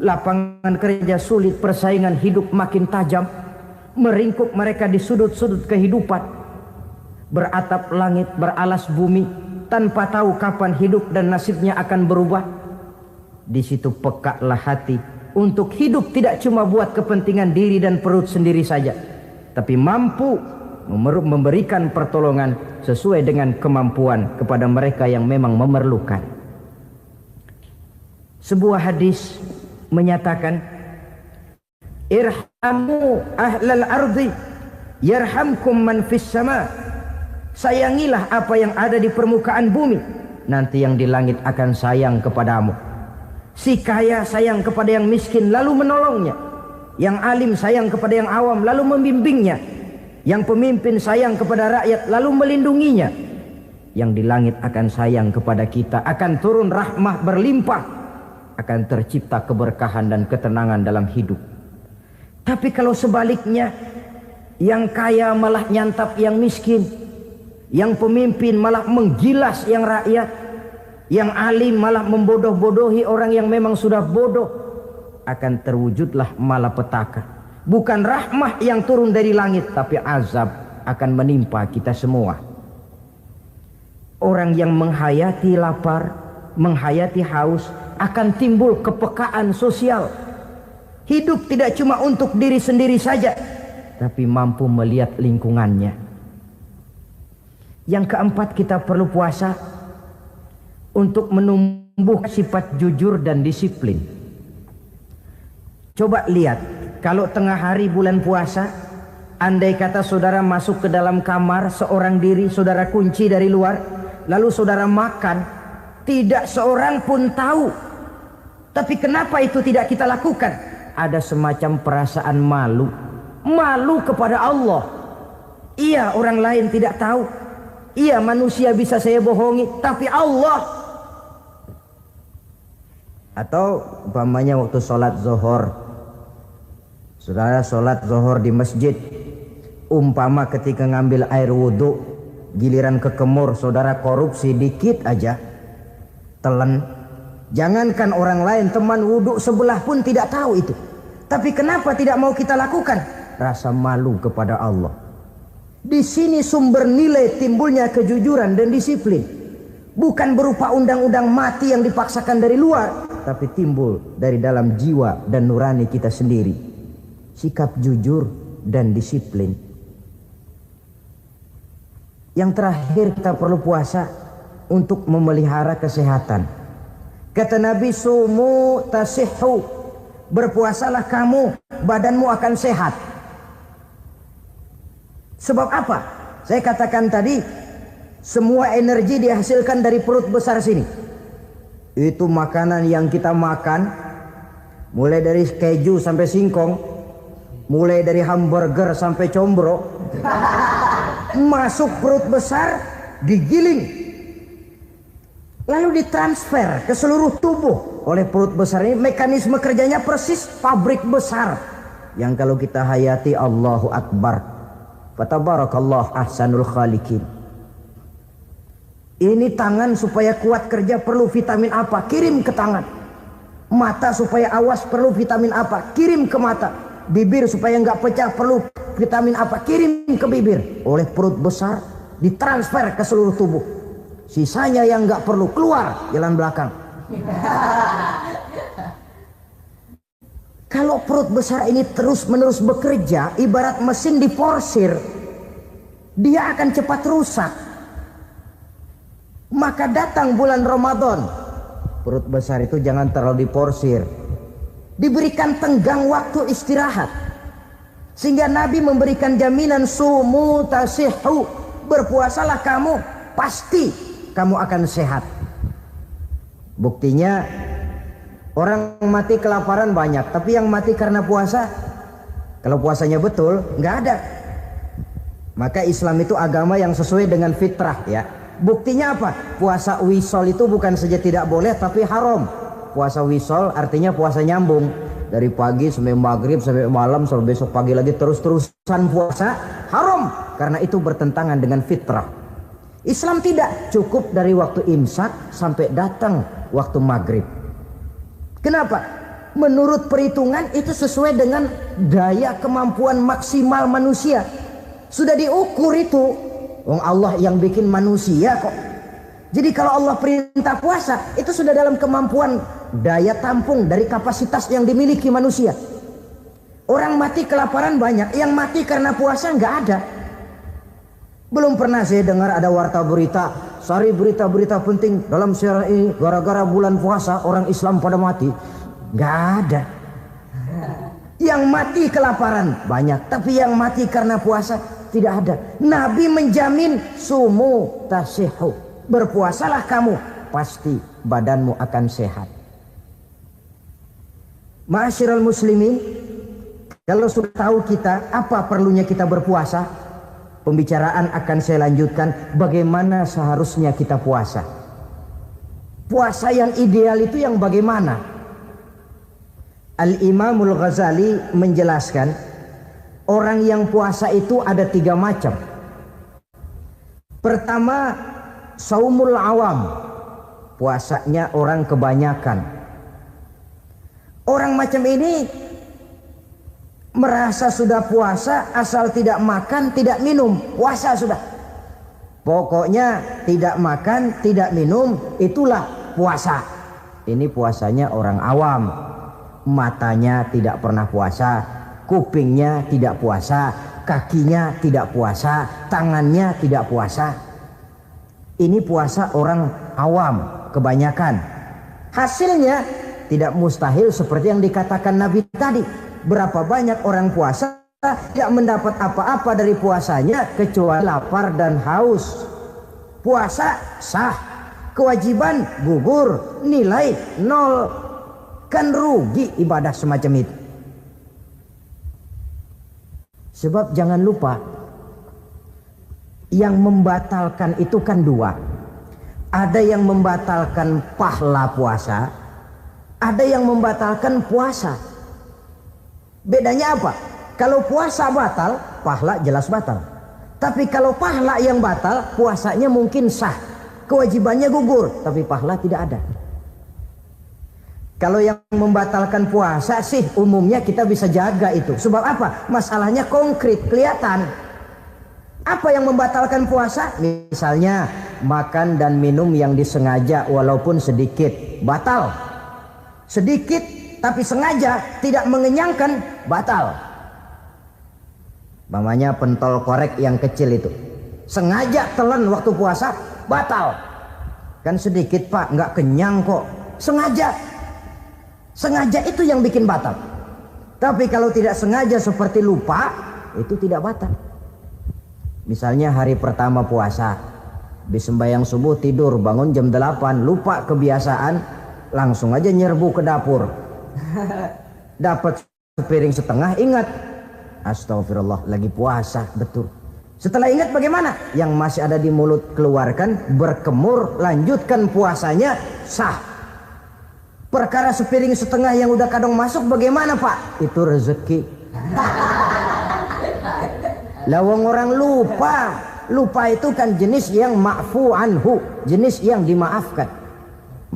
lapangan kerja sulit, persaingan hidup makin tajam, meringkuk mereka di sudut-sudut kehidupan, beratap langit, beralas bumi, tanpa tahu kapan hidup dan nasibnya akan berubah. Di situ pekalah hati untuk hidup tidak cuma buat kepentingan diri dan perut sendiri saja, tapi mampu memberikan pertolongan sesuai dengan kemampuan kepada mereka yang memang memerlukan. Sebuah hadis menyatakan, irhamu ahlal ardi yarhamkum man fis sama. Sayangilah apa yang ada di permukaan bumi, nanti yang di langit akan sayang kepadamu. Si kaya sayang kepada yang miskin lalu menolongnya. Yang alim sayang kepada yang awam lalu membimbingnya. Yang pemimpin sayang kepada rakyat lalu melindunginya. Yang di langit akan sayang kepada kita, akan turun rahmah berlimpah, akan tercipta keberkahan dan ketenangan dalam hidup. Tapi kalau sebaliknya, yang kaya malah nyantap yang miskin, yang pemimpin malah menggilas yang rakyat, yang alim malah membodoh-bodohi orang yang memang sudah bodoh, akan terwujudlah malapetaka. Bukan rahmah yang turun dari langit, tapi azab akan menimpa kita semua. Orang yang menghayati lapar, menghayati haus, akan timbul kepekaan sosial. Hidup tidak cuma untuk diri sendiri saja, tapi mampu melihat lingkungannya. Yang keempat, kita perlu puasa untuk menumbuh sifat jujur dan disiplin. Coba lihat, kalau tengah hari bulan puasa, andai kata saudara masuk ke dalam kamar seorang diri, saudara kunci dari luar, lalu saudara makan, tidak seorang pun tahu. Tapi kenapa itu tidak kita lakukan? Ada semacam perasaan malu. Malu kepada Allah. Iya, orang lain tidak tahu. Iya, manusia bisa saya bohongi, tapi Allah Atau umpamanya waktu sholat zuhur, saudara sholat zuhur di masjid, umpama ketika ngambil air wudhu, giliran kekemur, saudara korupsi dikit aja, telan. Jangankan orang lain, teman wudhu sebelah pun tidak tahu itu. Tapi kenapa tidak mau kita lakukan? Rasa malu kepada Allah. Di sini sumber nilai timbulnya kejujuran dan disiplin. Bukan berupa undang-undang mati yang dipaksakan dari luar, tapi timbul dari dalam jiwa dan nurani kita sendiri. Sikap jujur dan disiplin. Yang terakhir, kita perlu puasa untuk memelihara kesehatan. Kata Nabi, sumu tasihhu, berpuasalah kamu, badanmu akan sehat. Sebab apa? Saya katakan tadi, semua energi dihasilkan dari perut besar sini. Itu makanan yang kita makan, mulai dari keju sampai singkong, mulai dari hamburger sampai combro, masuk perut besar, digiling, lalu ditransfer ke seluruh tubuh oleh perut besar ini. Mekanisme kerjanya persis pabrik besar yang kalau kita hayati, Allahu Akbar, fatabarakallah ahsanul khaliqin. Ini tangan supaya kuat kerja perlu vitamin apa? Kirim ke tangan. Mata supaya awas perlu vitamin apa? Kirim ke mata. Bibir supaya nggak pecah perlu vitamin apa? Kirim ke bibir. Oleh perut besar ditransfer ke seluruh tubuh. Sisanya yang nggak perlu keluar jalan belakang. Kalau perut besar ini terus-menerus bekerja, ibarat mesin diporsir, dia akan cepat rusak. Maka datang bulan Ramadan, perut besar itu jangan terlalu diporsir, diberikan tenggang waktu istirahat. Sehingga Nabi memberikan jaminan, sumu tasihhu, berpuasalah kamu, pasti kamu akan sehat. Buktinya orang mati kelaparan banyak, tapi yang mati karena puasa, kalau puasanya betul, nggak ada. Maka Islam itu agama yang sesuai dengan fitrah, ya. Buktinya apa? Puasa wisol itu bukan saja tidak boleh, tapi haram. Puasa wisol artinya puasa nyambung, dari pagi sampai maghrib sampai malam sampai besok pagi lagi terus-terusan puasa, haram, karena itu bertentangan dengan fitrah. Islam tidak, cukup dari waktu imsak sampai datang waktu maghrib. Kenapa? Menurut perhitungan itu sesuai dengan daya kemampuan maksimal manusia. Sudah diukur itu. Allah yang bikin manusia kok. Jadi kalau Allah perintah puasa, itu sudah dalam kemampuan daya tampung dari kapasitas yang dimiliki manusia. Orang mati kelaparan banyak, yang mati karena puasa nggak ada. Belum pernah saya dengar ada warta berita, sari berita-berita penting dalam siaran ini, gara-gara bulan puasa orang Islam pada mati. Nggak ada. Yang mati kelaparan banyak, tapi yang mati karena puasa tidak ada. Nabi menjamin, sumu tasihhu, berpuasalah kamu, pasti badanmu akan sehat. Ma'asyiral muslimin, kalau sudah tahu kita apa perlunya kita berpuasa, pembicaraan akan saya lanjutkan bagaimana seharusnya kita puasa. Puasa yang ideal itu yang bagaimana? Al-Imamul Ghazali menjelaskan, orang yang puasa itu ada 3 macam. Pertama, saumul awam, puasanya orang kebanyakan. Orang macam ini merasa sudah puasa asal tidak makan, tidak minum, puasa sudah. Pokoknya tidak makan, tidak minum, itulah puasa. Ini puasanya orang awam. Matanya tidak pernah puasa, kupingnya tidak puasa, kakinya tidak puasa, tangannya tidak puasa. Ini puasa orang awam kebanyakan. Hasilnya tidak mustahil seperti yang dikatakan Nabi tadi. Berapa banyak orang puasa tidak mendapat apa-apa dari puasanya kecuali lapar dan haus. Puasa sah, kewajiban gugur, nilai 0. Kan rugi ibadah semacam itu. Sebab jangan lupa, yang membatalkan itu kan 2. Ada yang membatalkan pahala puasa, Ada yang membatalkan puasa. Bedanya apa? Kalau puasa batal, pahala jelas batal. Tapi kalau pahala yang batal, puasanya mungkin sah. Kewajibannya gugur, tapi pahala tidak ada. Kalau yang membatalkan puasa sih umumnya kita bisa jaga itu. Sebab apa? Masalahnya konkret, kelihatan. Apa yang membatalkan puasa? Misalnya makan dan minum yang disengaja walaupun sedikit, batal. Sedikit tapi sengaja tidak mengenyangkan, batal. Namanya pentol korek yang kecil itu. Sengaja telan waktu puasa, batal. Kan sedikit Pak, nggak kenyang kok. Sengaja. Sengaja itu yang bikin batal. Tapi kalau tidak sengaja seperti lupa, itu tidak batal. Misalnya hari pertama puasa, habis sembahyang subuh tidur, bangun jam 8, lupa kebiasaan, langsung aja nyerbu ke dapur. Dapat sepiring setengah, ingat, astagfirullah, lagi puasa, betul. Setelah ingat bagaimana? Yang masih ada di mulut keluarkan, berkemur, lanjutkan puasanya, sah. Perkara sepiring setengah yang udah kadang masuk bagaimana Pak? Itu rezeki. Lawang orang lupa. Lupa itu kan jenis yang ma'fu anhu, jenis yang dimaafkan.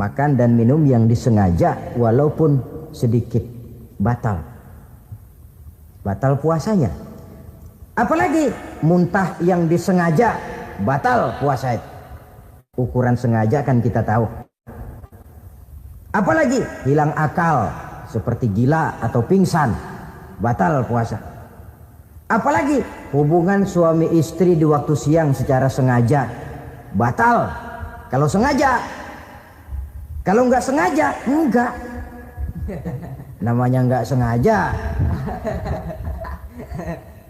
Makan dan minum yang disengaja walaupun sedikit, batal. Batal puasanya. Apalagi muntah yang disengaja, batal puasa itu. Ukuran sengaja kan kita tahu. Apalagi hilang akal seperti gila atau pingsan, batal puasa. Apalagi hubungan suami istri di waktu siang secara sengaja, batal. Kalau sengaja. Kalau nggak sengaja, enggak. Namanya nggak sengaja.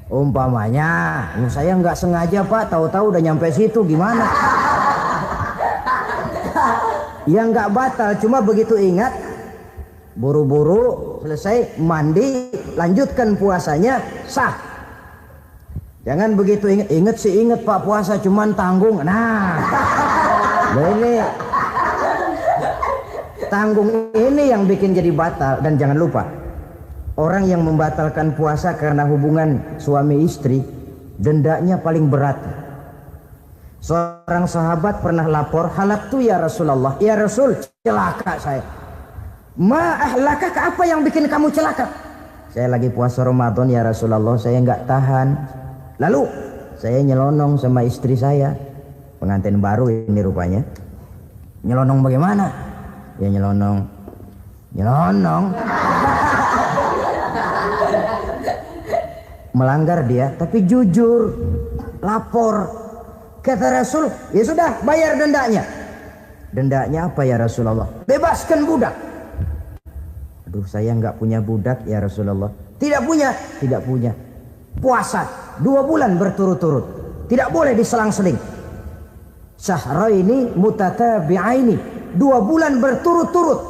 Umpamanya, saya nggak sengaja Pak, tahu-tahu udah nyampe situ, gimana? Ya nggak batal, cuma begitu ingat, buru-buru selesai mandi, lanjutkan puasanya, sah. Jangan begitu ingat sih ingat Pak, puasa cuman tanggung. Nah, ini tanggung ini yang bikin jadi batal. Dan jangan lupa, orang yang membatalkan puasa karena hubungan suami istri, dendanya paling berat. Seorang sahabat pernah lapor, halaktu ya Rasulullah, ya Rasul, celaka saya. Ma ahlaka, apa yang bikin kamu celaka? Saya lagi puasa Ramadan ya Rasulullah, saya nggak tahan. Lalu saya nyelonong sama istri saya, pengantin baru ini rupanya. Nyelonong bagaimana? Ya nyelonong. Melanggar dia, tapi jujur, lapor. Kata Rasul, ya sudah, bayar dendanya. Dendanya apa ya Rasulullah? Bebaskan budak. Aduh, saya nggak punya budak ya Rasulullah. Tidak punya. Puasa 2 bulan berturut-turut, tidak boleh diselang-seling. Syahraini mutatabi'aini, 2 bulan berturut-turut,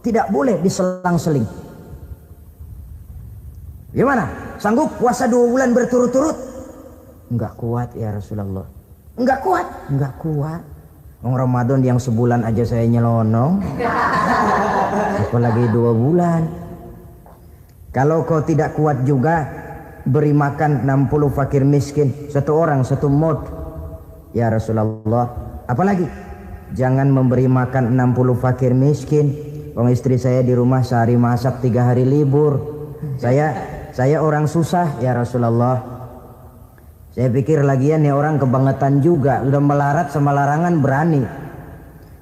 tidak boleh diselang-seling. Gimana? Sanggup puasa 2 bulan berturut-turut? Enggak kuat ya Rasulullah. Enggak kuat. Ramadan yang sebulan aja saya nyelonong, apalagi 2 bulan. Kalau kau tidak kuat juga, beri makan 60 fakir miskin, 1 orang 1 mud ya Rasulullah. Apalagi jangan memberi makan 60 fakir miskin. Wong istri saya di rumah sehari masak 3 hari libur. Saya orang susah ya Rasulullah. Saya pikir lagian ya orang kebangetan juga, udah melarat sama larangan berani.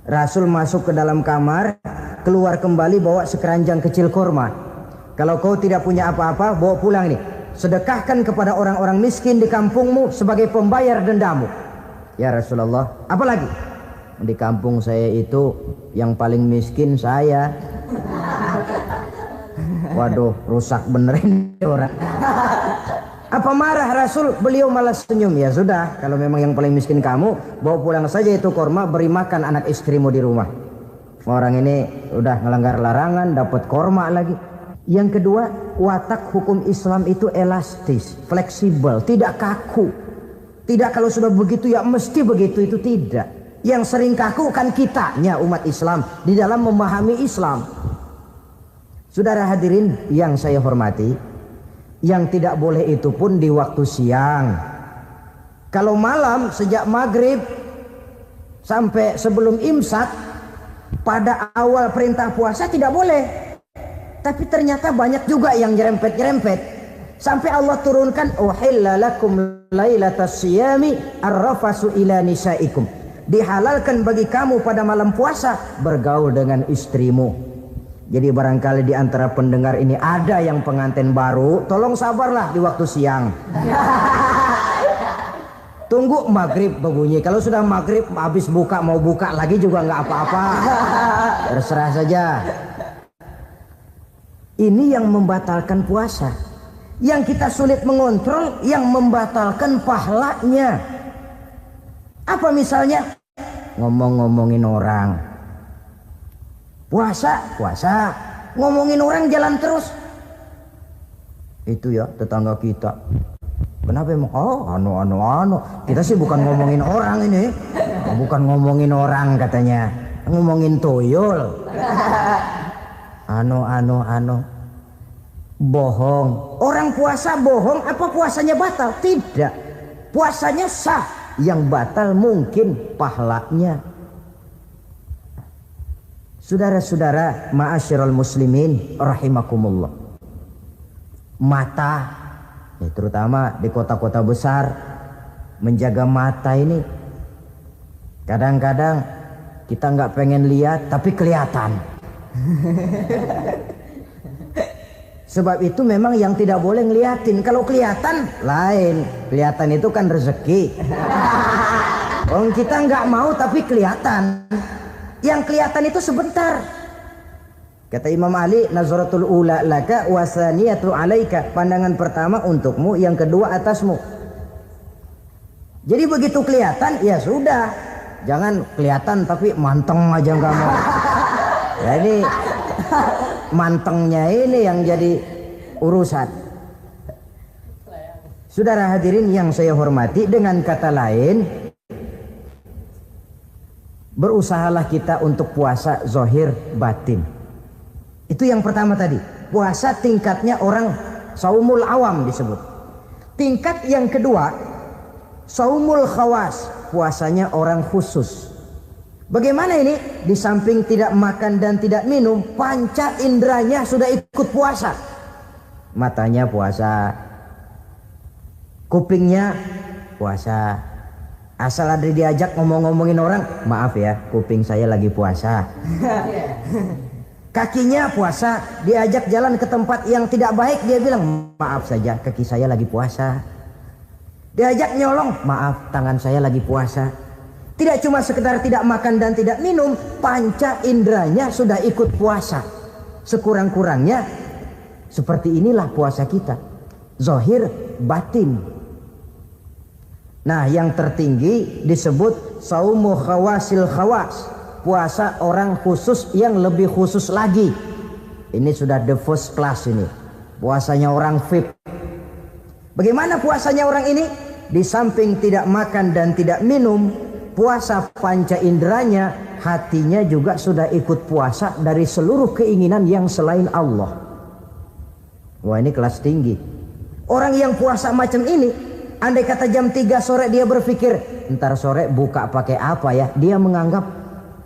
Rasul masuk ke dalam kamar, keluar kembali bawa sekeranjang kecil kurma. Kalau kau tidak punya apa-apa, bawa pulang nih. Sedekahkan kepada orang-orang miskin di kampungmu sebagai pembayar dendamu. Ya Rasulullah, apalagi? Di kampung saya itu yang paling miskin saya. Waduh, rusak benerin orang. Apa marah Rasul? Beliau malah senyum. Ya sudah, kalau memang yang paling miskin kamu, bawa pulang saja itu korma, beri makan anak istrimu di rumah. Orang ini udah ngelanggar larangan, dapat korma lagi. Yang kedua, watak hukum Islam itu elastis, fleksibel, tidak kaku. Tidak kalau sudah begitu ya mesti begitu, itu tidak. Yang sering kaku kan kitanya umat Islam di dalam memahami Islam. Saudara hadirin yang saya hormati, yang tidak boleh itu pun di waktu siang. Kalau malam sejak maghrib sampai sebelum imsak, pada awal perintah puasa tidak boleh. Tapi ternyata banyak juga yang nyerempet-nyerempet. Sampai Allah turunkan, uhilla lakum lailatas siyami arrafasu ila nisaikum. Dihalalkan bagi kamu pada malam puasa bergaul dengan istrimu. Jadi barangkali di antara pendengar ini ada yang pengantin baru, tolong sabarlah di waktu siang. Tunggu maghrib berbunyi. Kalau sudah maghrib habis buka, mau buka lagi juga nggak apa-apa. Terserah saja. Ini yang membatalkan puasa. Yang kita sulit mengontrol, yang membatalkan pahalanya. Apa misalnya? Ngomong-ngomongin orang. Puasa, ngomongin orang jalan terus. Itu ya tetangga kita. Kenapa emang? Oh, anu. Kita sih bukan ngomongin orang ini. Bukan ngomongin orang katanya. Ngomongin tuyul. Anu. Bohong. Orang puasa bohong, apa puasanya batal? Tidak. Puasanya sah. Yang batal mungkin pahalanya. Saudara-saudara ma'asyiral muslimin rahimakumullah. Mata, ya terutama di kota-kota besar, menjaga mata ini kadang-kadang kita nggak pengen lihat tapi kelihatan. Sebab itu memang yang tidak boleh ngeliatin. Kalau kelihatan lain, kelihatan itu kan rezeki. Orang kita nggak mau tapi kelihatan. Yang kelihatan itu sebentar. Kata Imam Ali, nazaratul ula laka wasaniyatu alaika. Pandangan pertama untukmu, yang kedua atasmu. Jadi begitu kelihatan, ya sudah. Jangan kelihatan tapi manteng aja nggak mau. Jadi mantengnya ini yang jadi urusan. Saudara hadirin yang saya hormati, dengan kata lain, berusahalah kita untuk puasa zahir batin. Itu yang pertama tadi. Puasa tingkatnya orang saumul awam disebut. Tingkat yang kedua, saumul khawas, puasanya orang khusus. Bagaimana ini? Di samping tidak makan dan tidak minum, panca inderanya sudah ikut puasa. Matanya puasa, kupingnya puasa. Asal ada diajak ngomong-ngomongin orang, maaf ya, kuping saya lagi puasa. Kakinya puasa, diajak jalan ke tempat yang tidak baik, dia bilang, maaf saja, kaki saya lagi puasa. Diajak nyolong, maaf, tangan saya lagi puasa. Tidak cuma sekedar tidak makan dan tidak minum, panca inderanya sudah ikut puasa. Sekurang-kurangnya, seperti inilah puasa kita. Zahir, batin. Nah, yang tertinggi disebut saumu khawasil khawas, puasa orang khusus yang lebih khusus lagi. Ini sudah the first class ini. Puasanya orang VIP. Bagaimana puasanya orang ini? Di samping tidak makan dan tidak minum, puasa panca inderanya, hatinya juga sudah ikut puasa dari seluruh keinginan yang selain Allah. Wah, ini kelas tinggi. Orang yang puasa macam ini, andai kata jam 3 sore dia berpikir, ntar sore buka pakai apa ya? Dia menganggap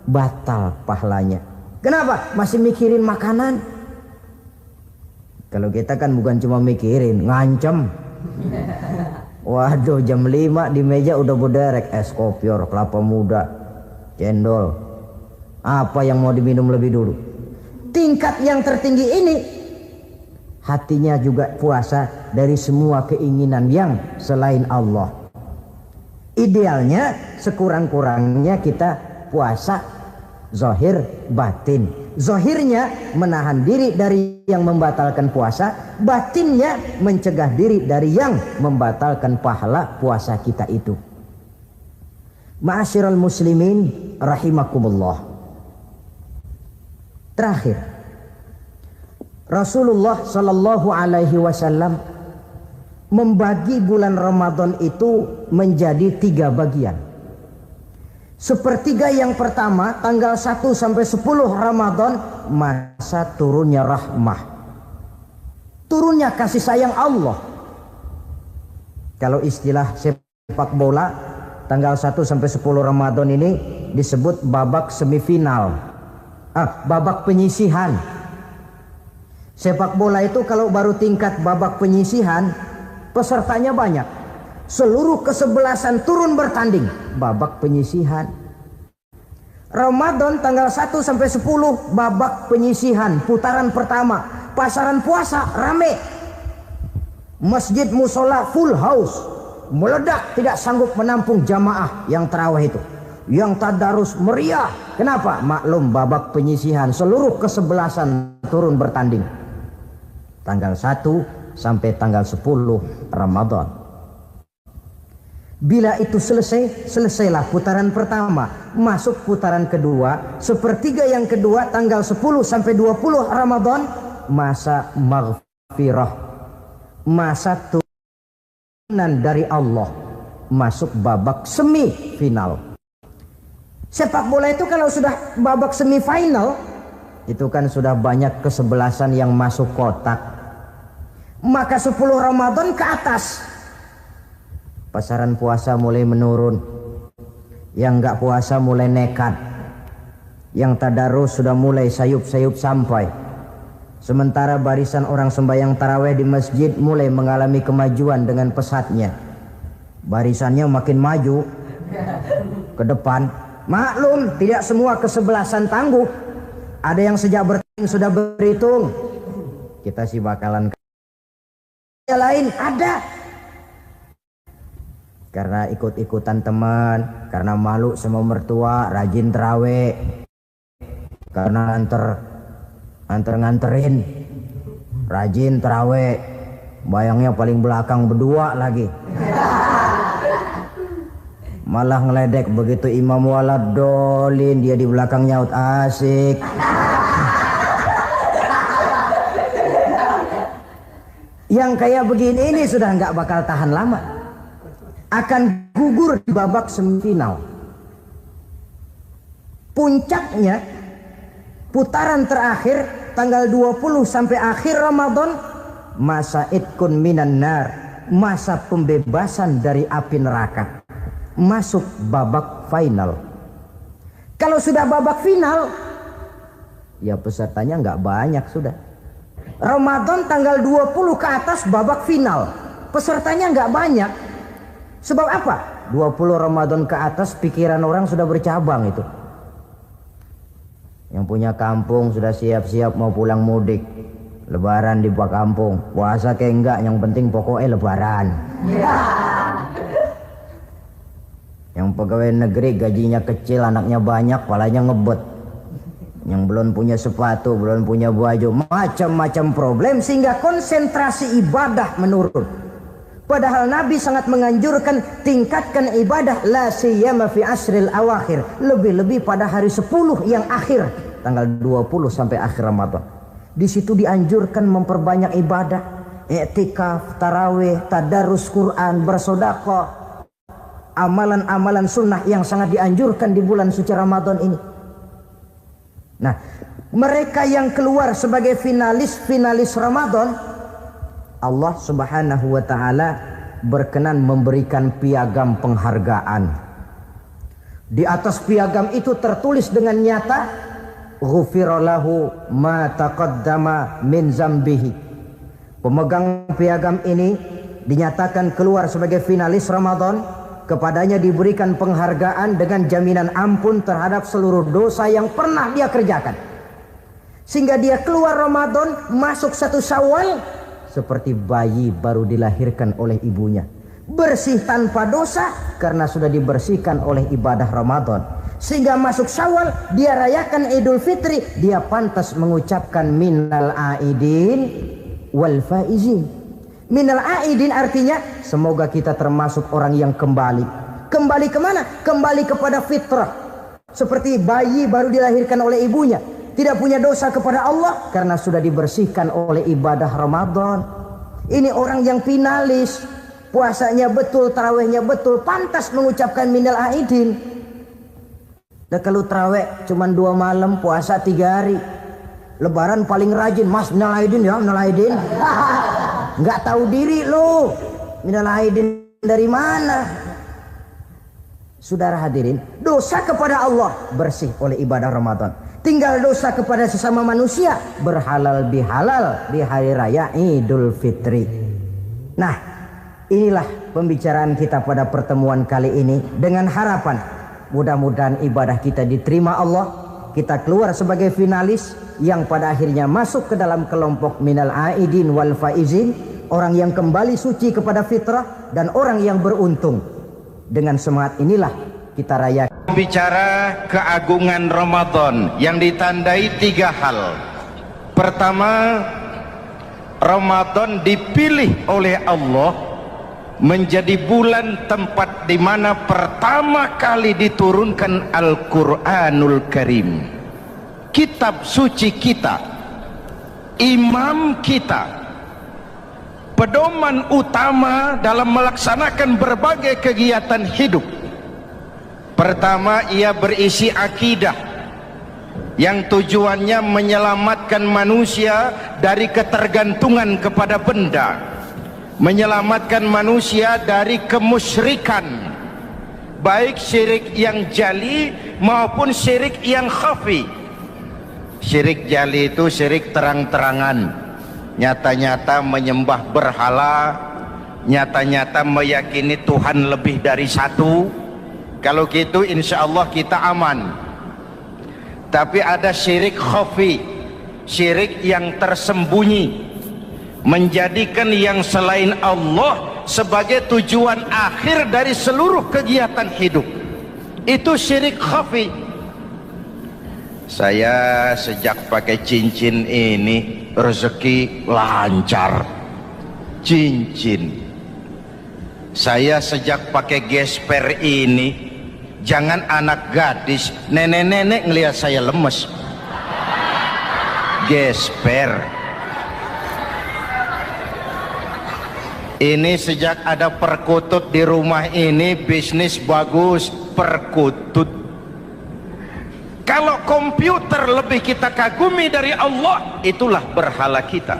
batal pahalanya. Kenapa? Masih mikirin makanan. Kalau kita kan bukan cuma mikirin, ngancem. Waduh, jam 5 di meja udah berderek es kopior, kelapa muda, cendol. Apa yang mau diminum lebih dulu? Tingkat yang tertinggi ini, hatinya juga puasa dari semua keinginan yang selain Allah. Idealnya sekurang-kurangnya kita puasa zahir batin. Zahirnya menahan diri dari yang membatalkan puasa, batinnya mencegah diri dari yang membatalkan pahala puasa kita itu. Ma'asyiral muslimin rahimakumullah. Terakhir, Rasulullah Shallallahu Alaihi Wasallam membagi bulan Ramadan itu menjadi 3 bagian. Sepertiga yang pertama tanggal 1 sampai 10 Ramadan masa turunnya rahmah, turunnya kasih sayang Allah. Kalau istilah sepak bola, tanggal 1 sampai 10 Ramadan ini disebut babak semifinal, babak penyisihan. Sepak bola itu kalau baru tingkat babak penyisihan, pesertanya banyak. Seluruh kesebelasan turun bertanding, babak penyisihan. Ramadan tanggal 1 sampai 10 babak penyisihan, putaran pertama. Pasaran puasa rame. Masjid musola full house, meledak, tidak sanggup menampung jamaah yang tarawih itu. Yang tadarus meriah. Kenapa? Maklum babak penyisihan, seluruh kesebelasan turun bertanding. Tanggal 1 sampai tanggal 10 Ramadan. Bila itu selesai, selesailah putaran pertama, masuk putaran kedua. Sepertiga yang kedua tanggal 10 sampai 20 Ramadan, masa maghfirah, masa turunan dari Allah, masuk babak semifinal. Sepak bola itu kalau sudah babak semifinal, itu kan sudah banyak kesebelasan yang masuk kotak. Maka 10 Ramadan ke atas, pasaran puasa mulai menurun. Yang enggak puasa mulai nekat. Yang tadarus sudah mulai sayup-sayup sampai. Sementara barisan orang sembahyang tarawih di masjid mulai mengalami kemajuan dengan pesatnya. Barisannya makin maju ke depan. Maklum, tidak semua kesebelasan tangguh. Ada yang sejak bertanding sudah berhitung. Kita sih bakalan yang lain ada. Karena ikut-ikutan teman, karena malu sama mertua, rajin terawih, karena nganterin, rajin terawih, bayangnya paling belakang berdua lagi. Malah ngeledek begitu imam waladolin, dia di belakang nyaut asik. Yang kayak begini ini sudah nggak bakal tahan lama, akan gugur di babak semifinal. Puncaknya putaran terakhir tanggal 20 sampai akhir Ramadan, masa itkun minan nar, masa pembebasan dari api neraka, masuk babak final. Kalau sudah babak final, ya pesertanya nggak banyak sudah. Ramadan tanggal 20 ke atas babak final, pesertanya nggak banyak. Sebab apa? 20 Ramadan ke atas pikiran orang sudah bercabang itu. Yang punya kampung sudah siap-siap mau pulang mudik. Lebaran di buah kampung. Puasa kayak enggak, yang penting pokoknya lebaran. Yang pegawai negeri gajinya kecil, anaknya banyak, palanya ngebet. Yang belum punya sepatu, belum punya baju, macam-macam problem sehingga konsentrasi ibadah menurun. Padahal Nabi sangat menganjurkan tingkatkan ibadah la siyama fi asril awakhir, lebih-lebih pada hari 10 yang akhir, tanggal 20 sampai akhir Ramadan. Di situ dianjurkan memperbanyak ibadah, i'tikaf, tarawih, tadarus Quran, bersedekah, amalan-amalan sunnah yang sangat dianjurkan di bulan suci Ramadan ini. Nah, mereka yang keluar sebagai finalis Ramadan, Allah Subhanahu wa ta'ala berkenan memberikan piagam penghargaan. Di atas piagam itu tertulis dengan nyata, ghufira lahu ma taqaddama min zambihi. Pemegang piagam ini dinyatakan keluar sebagai finalis Ramadan, kepadanya diberikan penghargaan dengan jaminan ampun terhadap seluruh dosa yang pernah dia kerjakan. Sehingga dia keluar Ramadan, masuk 1 Syawal seperti bayi baru dilahirkan oleh ibunya, bersih tanpa dosa karena sudah dibersihkan oleh ibadah Ramadan. Sehingga masuk Syawal, dia rayakan Idul Fitri, dia pantas mengucapkan minal aidin wal faizin. Minal aidin artinya semoga kita termasuk orang yang kembali. Kembali kemana? Kembali kepada fitrah, seperti bayi baru dilahirkan oleh ibunya, tidak punya dosa kepada Allah karena sudah dibersihkan oleh ibadah Ramadan. Ini orang yang finalis, puasanya betul, tarawihnya betul, pantas mengucapkan minal aidin. Dan kalau terawih cuman 2 malam, puasa 3 hari. Lebaran paling rajin, Mas minal aidin ya, minal aidin. Nggak tahu diri lu. Minal aidin dari mana? Saudara hadirin, dosa kepada Allah bersih oleh ibadah Ramadan. Tinggal dosa kepada sesama manusia berhalal bihalal di hari raya Idul Fitri. Nah, inilah pembicaraan kita pada pertemuan kali ini dengan harapan mudah-mudahan ibadah kita diterima Allah, kita keluar sebagai finalis yang pada akhirnya masuk ke dalam kelompok minal aidin wal faizin, orang yang kembali suci kepada fitrah dan orang yang beruntung. Dengan semangat inilah kita rayakan. Bicara keagungan Ramadan yang ditandai 3 hal. Pertama, Ramadan dipilih oleh Allah menjadi bulan tempat di mana pertama kali diturunkan Al-Quranul Karim, kitab suci kita, imam kita, pedoman utama dalam melaksanakan berbagai kegiatan hidup. Pertama, ia berisi akidah yang tujuannya menyelamatkan manusia dari ketergantungan kepada benda, menyelamatkan manusia dari kemusyrikan, baik syirik yang jali maupun syirik yang khafi. Syirik jali itu syirik terang-terangan, nyata-nyata menyembah berhala, nyata-nyata meyakini Tuhan lebih dari satu. Kalau gitu insya Allah kita aman. Tapi ada syirik khafi, syirik yang tersembunyi, menjadikan yang selain Allah sebagai tujuan akhir dari seluruh kegiatan hidup. Itu syirik khafi. Saya sejak pakai cincin ini rezeki lancar. Cincin. Saya sejak pakai gesper ini, jangan anak gadis, nenek-nenek ngelihat saya lemes. Gesper. Ini sejak ada perkutut di rumah ini, bisnis bagus. Perkutut. Kalau komputer lebih kita kagumi dari Allah, itulah berhala kita.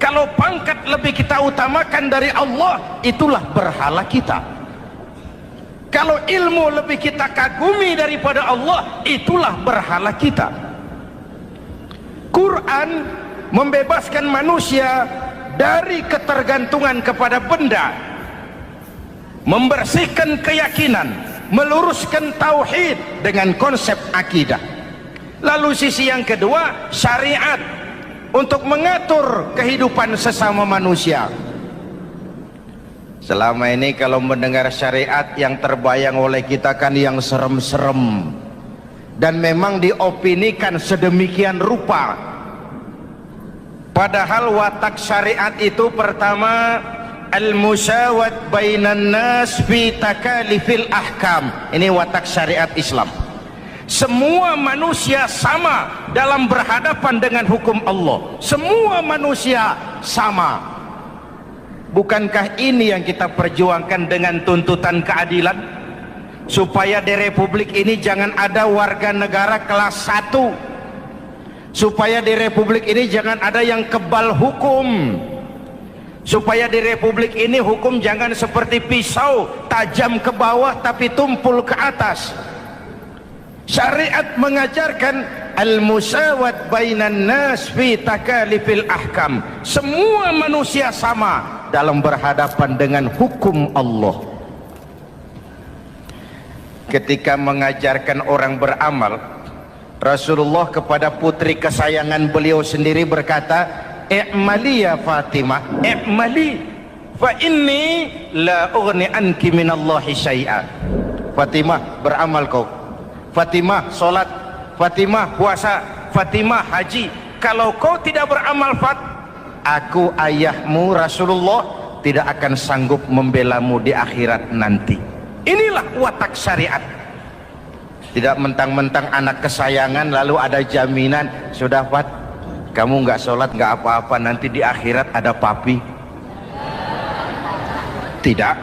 Kalau pangkat lebih kita utamakan dari Allah, itulah berhala kita. Kalau ilmu lebih kita kagumi daripada Allah, itulah berhala kita. Quran membebaskan manusia dari ketergantungan kepada benda, membersihkan keyakinan, meluruskan tauhid dengan konsep akidah. Lalu sisi yang kedua, syariat untuk mengatur kehidupan sesama manusia. Selama ini kalau mendengar syariat yang terbayang oleh kita kan yang serem-serem, dan memang diopinikan sedemikian rupa. Padahal watak syariat itu pertama, al-musawat bainan nas fi takalifil ahkam. Ini watak syariat Islam. Semua manusia sama dalam berhadapan dengan hukum Allah. Semua manusia sama. Bukankah ini yang kita perjuangkan dengan tuntutan keadilan? Supaya di Republik ini jangan ada warga negara kelas 1. Supaya di Republik ini jangan ada yang kebal hukum. Supaya di Republik ini hukum jangan seperti pisau, tajam ke bawah tapi tumpul ke atas. Syariat mengajarkan al-musawat bainan nas fi takalifil ahkam. Semua manusia sama dalam berhadapan dengan hukum Allah. Ketika mengajarkan orang beramal, Rasulullah kepada putri kesayangan beliau sendiri berkata, "I'mali ya Fatimah, i'mali fa inni la ughni anki minallahi syai'a." Fatimah, beramal kau. Fatimah, salat. Fatimah, puasa. Fatimah, haji. Kalau kau tidak beramal, aku ayahmu Rasulullah tidak akan sanggup membelamu di akhirat nanti. Inilah watak syariat. Tidak mentang-mentang anak kesayangan lalu ada jaminan, sudah Fat, kamu nggak sholat nggak apa-apa, nanti di akhirat ada papi. Tidak.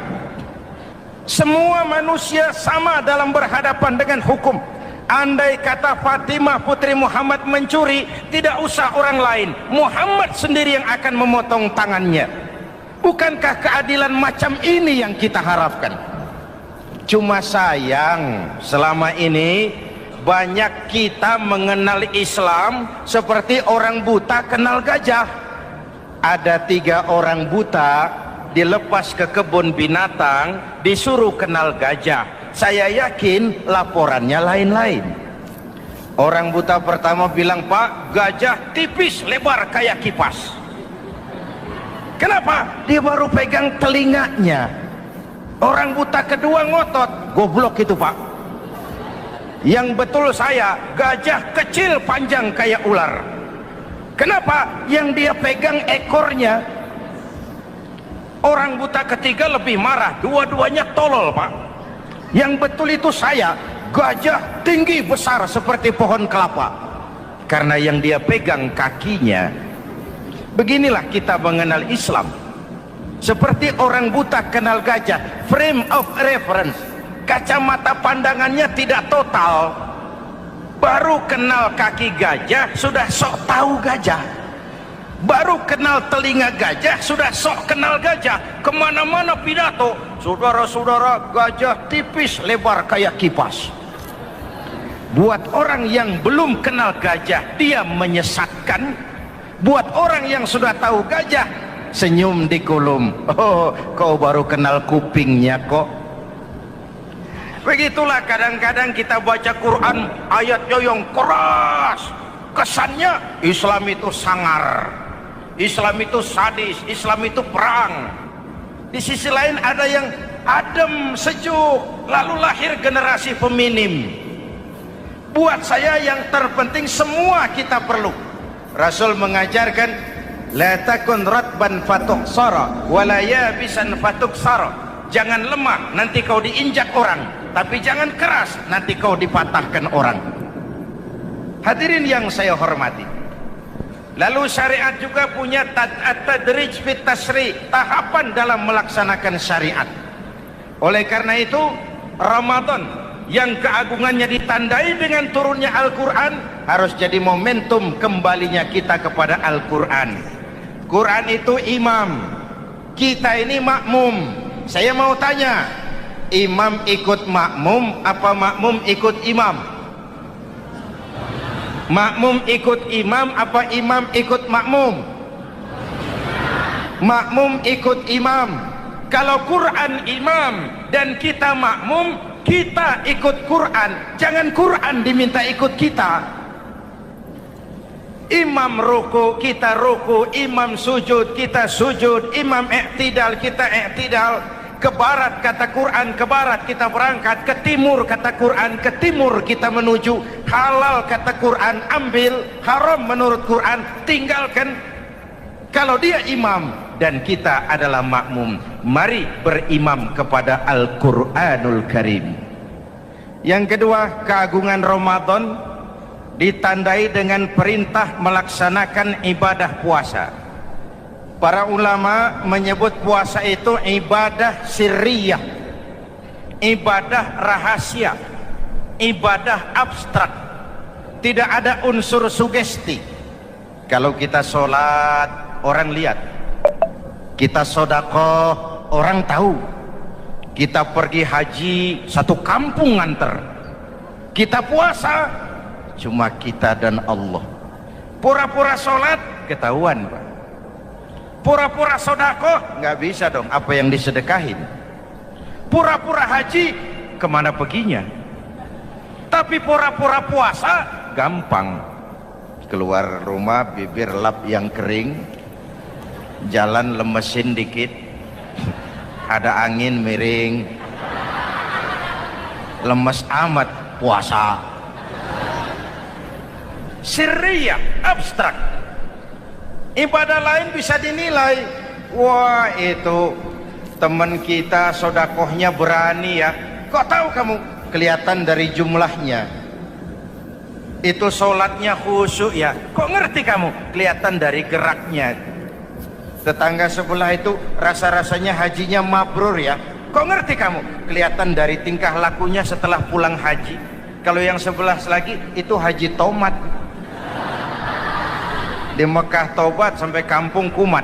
Semua manusia sama dalam berhadapan dengan hukum. Andai kata Fatimah putri Muhammad mencuri, tidak usah orang lain, Muhammad sendiri yang akan memotong tangannya. Bukankah keadilan macam ini yang kita harapkan? Cuma sayang, selama ini banyak kita mengenal Islam seperti orang buta kenal gajah. Ada 3 orang buta dilepas ke kebun binatang, disuruh kenal gajah. Saya yakin laporannya lain-lain. Orang buta pertama bilang, Pak, gajah tipis lebar kayak kipas. Kenapa? Dia baru pegang telinganya. Orang buta kedua ngotot, goblok itu Pak. Yang betul saya, gajah kecil panjang kayak ular. Kenapa? Yang dia pegang ekornya. Orang buta ketiga lebih marah, dua-duanya tolol Pak. Yang betul itu saya, gajah tinggi besar seperti pohon kelapa. Karena yang dia pegang kakinya. Beginilah kita mengenal Islam. Seperti orang buta kenal gajah, frame of reference, kacamata pandangannya tidak total. Baru kenal kaki gajah sudah sok tahu gajah. Baru kenal telinga gajah sudah sok kenal gajah. Kemana-mana pidato, saudara-saudara, gajah tipis lebar kayak kipas. Buat orang yang belum kenal gajah, dia menyesatkan. Buat orang yang sudah tahu gajah, senyum di kolom. Oh, kau baru kenal kupingnya kok. Begitulah kadang-kadang kita baca Quran, ayatnya yang keras. Kesannya Islam itu sangar, Islam itu sadis, Islam itu perang. Di sisi lain ada yang adem, sejuk, lalu lahir generasi feminim. Buat saya yang terpenting semua kita perlu. Rasul mengajarkan, la takun ratban fatuksara wala yabisan fatuksara. Jangan lemah, nanti kau diinjak orang, tapi jangan keras, nanti kau dipatahkan orang. Hadirin yang saya hormati, lalu syariat juga punya at-tadrij fit tasri', tahapan dalam melaksanakan syariat. Oleh karena itu, Ramadan yang keagungannya ditandai dengan turunnya Al-Quran harus jadi momentum kembalinya kita kepada Al-Quran. Quran itu imam, kita ini makmum. Saya mau tanya, imam ikut makmum apa makmum ikut imam? Makmum ikut imam apa imam ikut makmum? Makmum ikut imam. Kalau Quran imam dan kita makmum, kita ikut Quran, jangan Quran diminta ikut kita. Imam ruku, kita ruku, imam sujud, kita sujud, imam i'tidal, kita i'tidal. Ke barat kata Quran, ke barat kita berangkat, ke timur kata Quran, ke timur kita menuju. Halal kata Quran, ambil, haram menurut Quran, tinggalkan. Kalau dia imam dan kita adalah makmum, mari berimam kepada Al-Quranul Karim. Yang kedua, keagungan Ramadan ditandai dengan perintah melaksanakan ibadah puasa. Para ulama menyebut puasa itu ibadah sirriyah, ibadah rahasia, ibadah abstrak, tidak ada unsur sugesti. Kalau kita sholat, orang lihat. Kita sedekah, orang tahu. Kita pergi haji, satu kampung nganter. Kita puasa, cuma kita dan Allah. Pura-pura sholat, ketahuan Pak. Pura-pura sedekah, nggak bisa dong, apa yang disedekahin. Pura-pura haji, kemana perginya? Tapi pura-pura puasa, gampang. Keluar rumah, bibir lap yang kering, jalan lemesin dikit, ada angin miring, lemes amat, puasa. Sirriyah, abstrak. Ibadah lain bisa dinilai, wah itu teman kita sodakohnya berani ya. Kok tahu kamu? Kelihatan dari jumlahnya. Itu sholatnya khusyuk ya. Kok ngerti kamu? Kelihatan dari geraknya. Tetangga sebelah itu rasa-rasanya hajinya mabrur ya. Kok ngerti kamu? Kelihatan dari tingkah lakunya setelah pulang haji. Kalau yang sebelah lagi itu haji tomat. Di Mekah tobat sampai kampung kumat.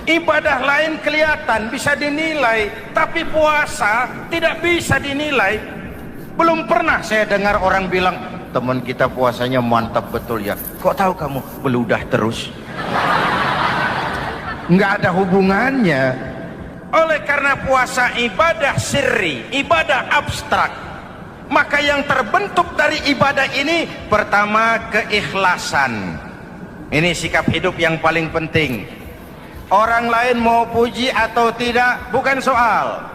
Ibadah lain kelihatan bisa dinilai, tapi puasa tidak bisa dinilai. Belum pernah saya dengar orang bilang, teman kita puasanya mantap betul ya. Kok tahu kamu? Beludah terus. Nggak ada hubungannya. Oleh karena puasa ibadah sirri, ibadah abstrak, maka yang terbentuk dari ibadah ini pertama keikhlasan. Ini sikap hidup yang paling penting. Orang lain mau puji atau tidak bukan soal.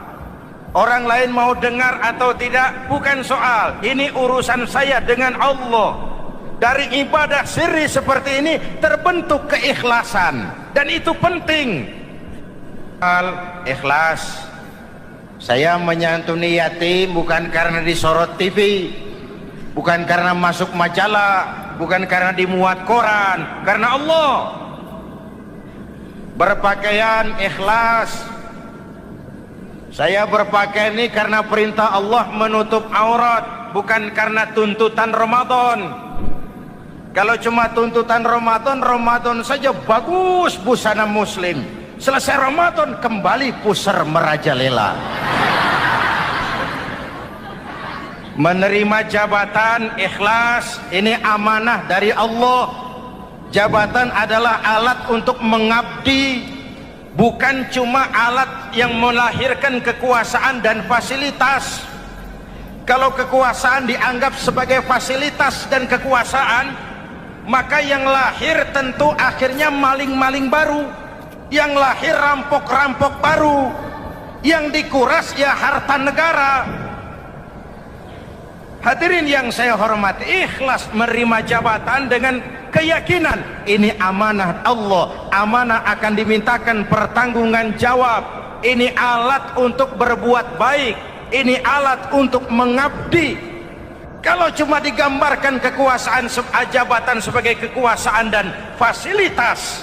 Orang lain mau dengar atau tidak bukan soal. Ini urusan saya dengan Allah. Dari ibadah sirri seperti ini terbentuk keikhlasan, dan itu penting. Ikhlas. Saya menyantuni yatim bukan karena disorot TV, bukan karena masuk majalah, bukan karena dimuat koran, karena Allah. Berpakaian ikhlas. Saya berpakaian ini karena perintah Allah menutup aurat, bukan karena tuntutan Ramadan. Kalau cuma tuntutan Ramadan, Ramadan saja bagus busana muslim. Selesai Ramadan kembali pusar merajalela. Menerima jabatan ikhlas, ini amanah dari Allah. Jabatan adalah alat untuk mengabdi, bukan cuma alat yang melahirkan kekuasaan dan fasilitas. Kalau kekuasaan dianggap sebagai fasilitas dan kekuasaan, maka yang lahir tentu akhirnya maling-maling baru, yang lahir rampok-rampok baru, yang dikuras ya harta negara. Hadirin yang saya hormati, ikhlas menerima jabatan dengan keyakinan ini amanah Allah, amanah akan dimintakan pertanggungan jawab. Ini alat untuk berbuat baik, ini alat untuk mengabdi. Kalau cuma digambarkan kekuasaan jabatan sebagai kekuasaan dan fasilitas,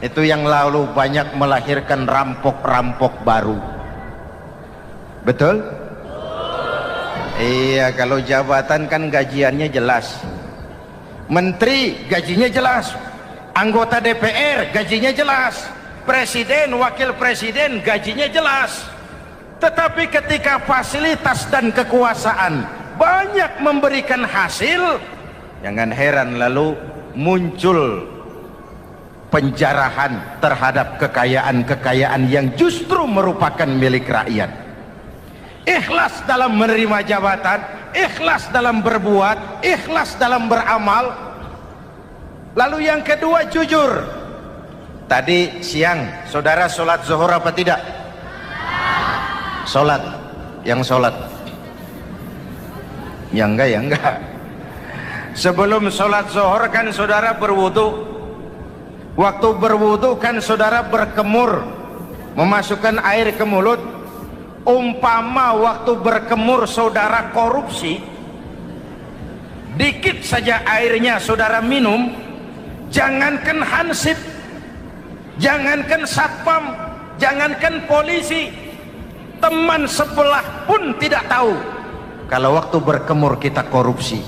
itu yang lalu banyak melahirkan rampok-rampok baru. Betul? Iya, kalau jabatan kan gajiannya jelas. Menteri gajinya jelas, anggota DPR gajinya jelas, presiden, wakil presiden gajinya jelas. Tetapi ketika fasilitas dan kekuasaan banyak memberikan hasil, jangan heran lalu muncul penjarahan terhadap kekayaan-kekayaan yang justru merupakan milik rakyat. Ikhlas dalam menerima jabatan, ikhlas dalam berbuat, ikhlas dalam beramal. Lalu yang kedua, jujur. Tadi siang saudara sholat zuhur apa tidak? Sholat. Yang sholat? Ya enggak, ya enggak. Sebelum sholat zuhur kan saudara berwudu. Waktu berwudu kan saudara berkemur, memasukkan air ke mulut. Umpama waktu berkemur saudara korupsi, dikit saja airnya saudara minum, jangankan hansip, jangankan satpam, jangankan polisi, teman sebelah pun tidak tahu kalau waktu berkemur kita korupsi.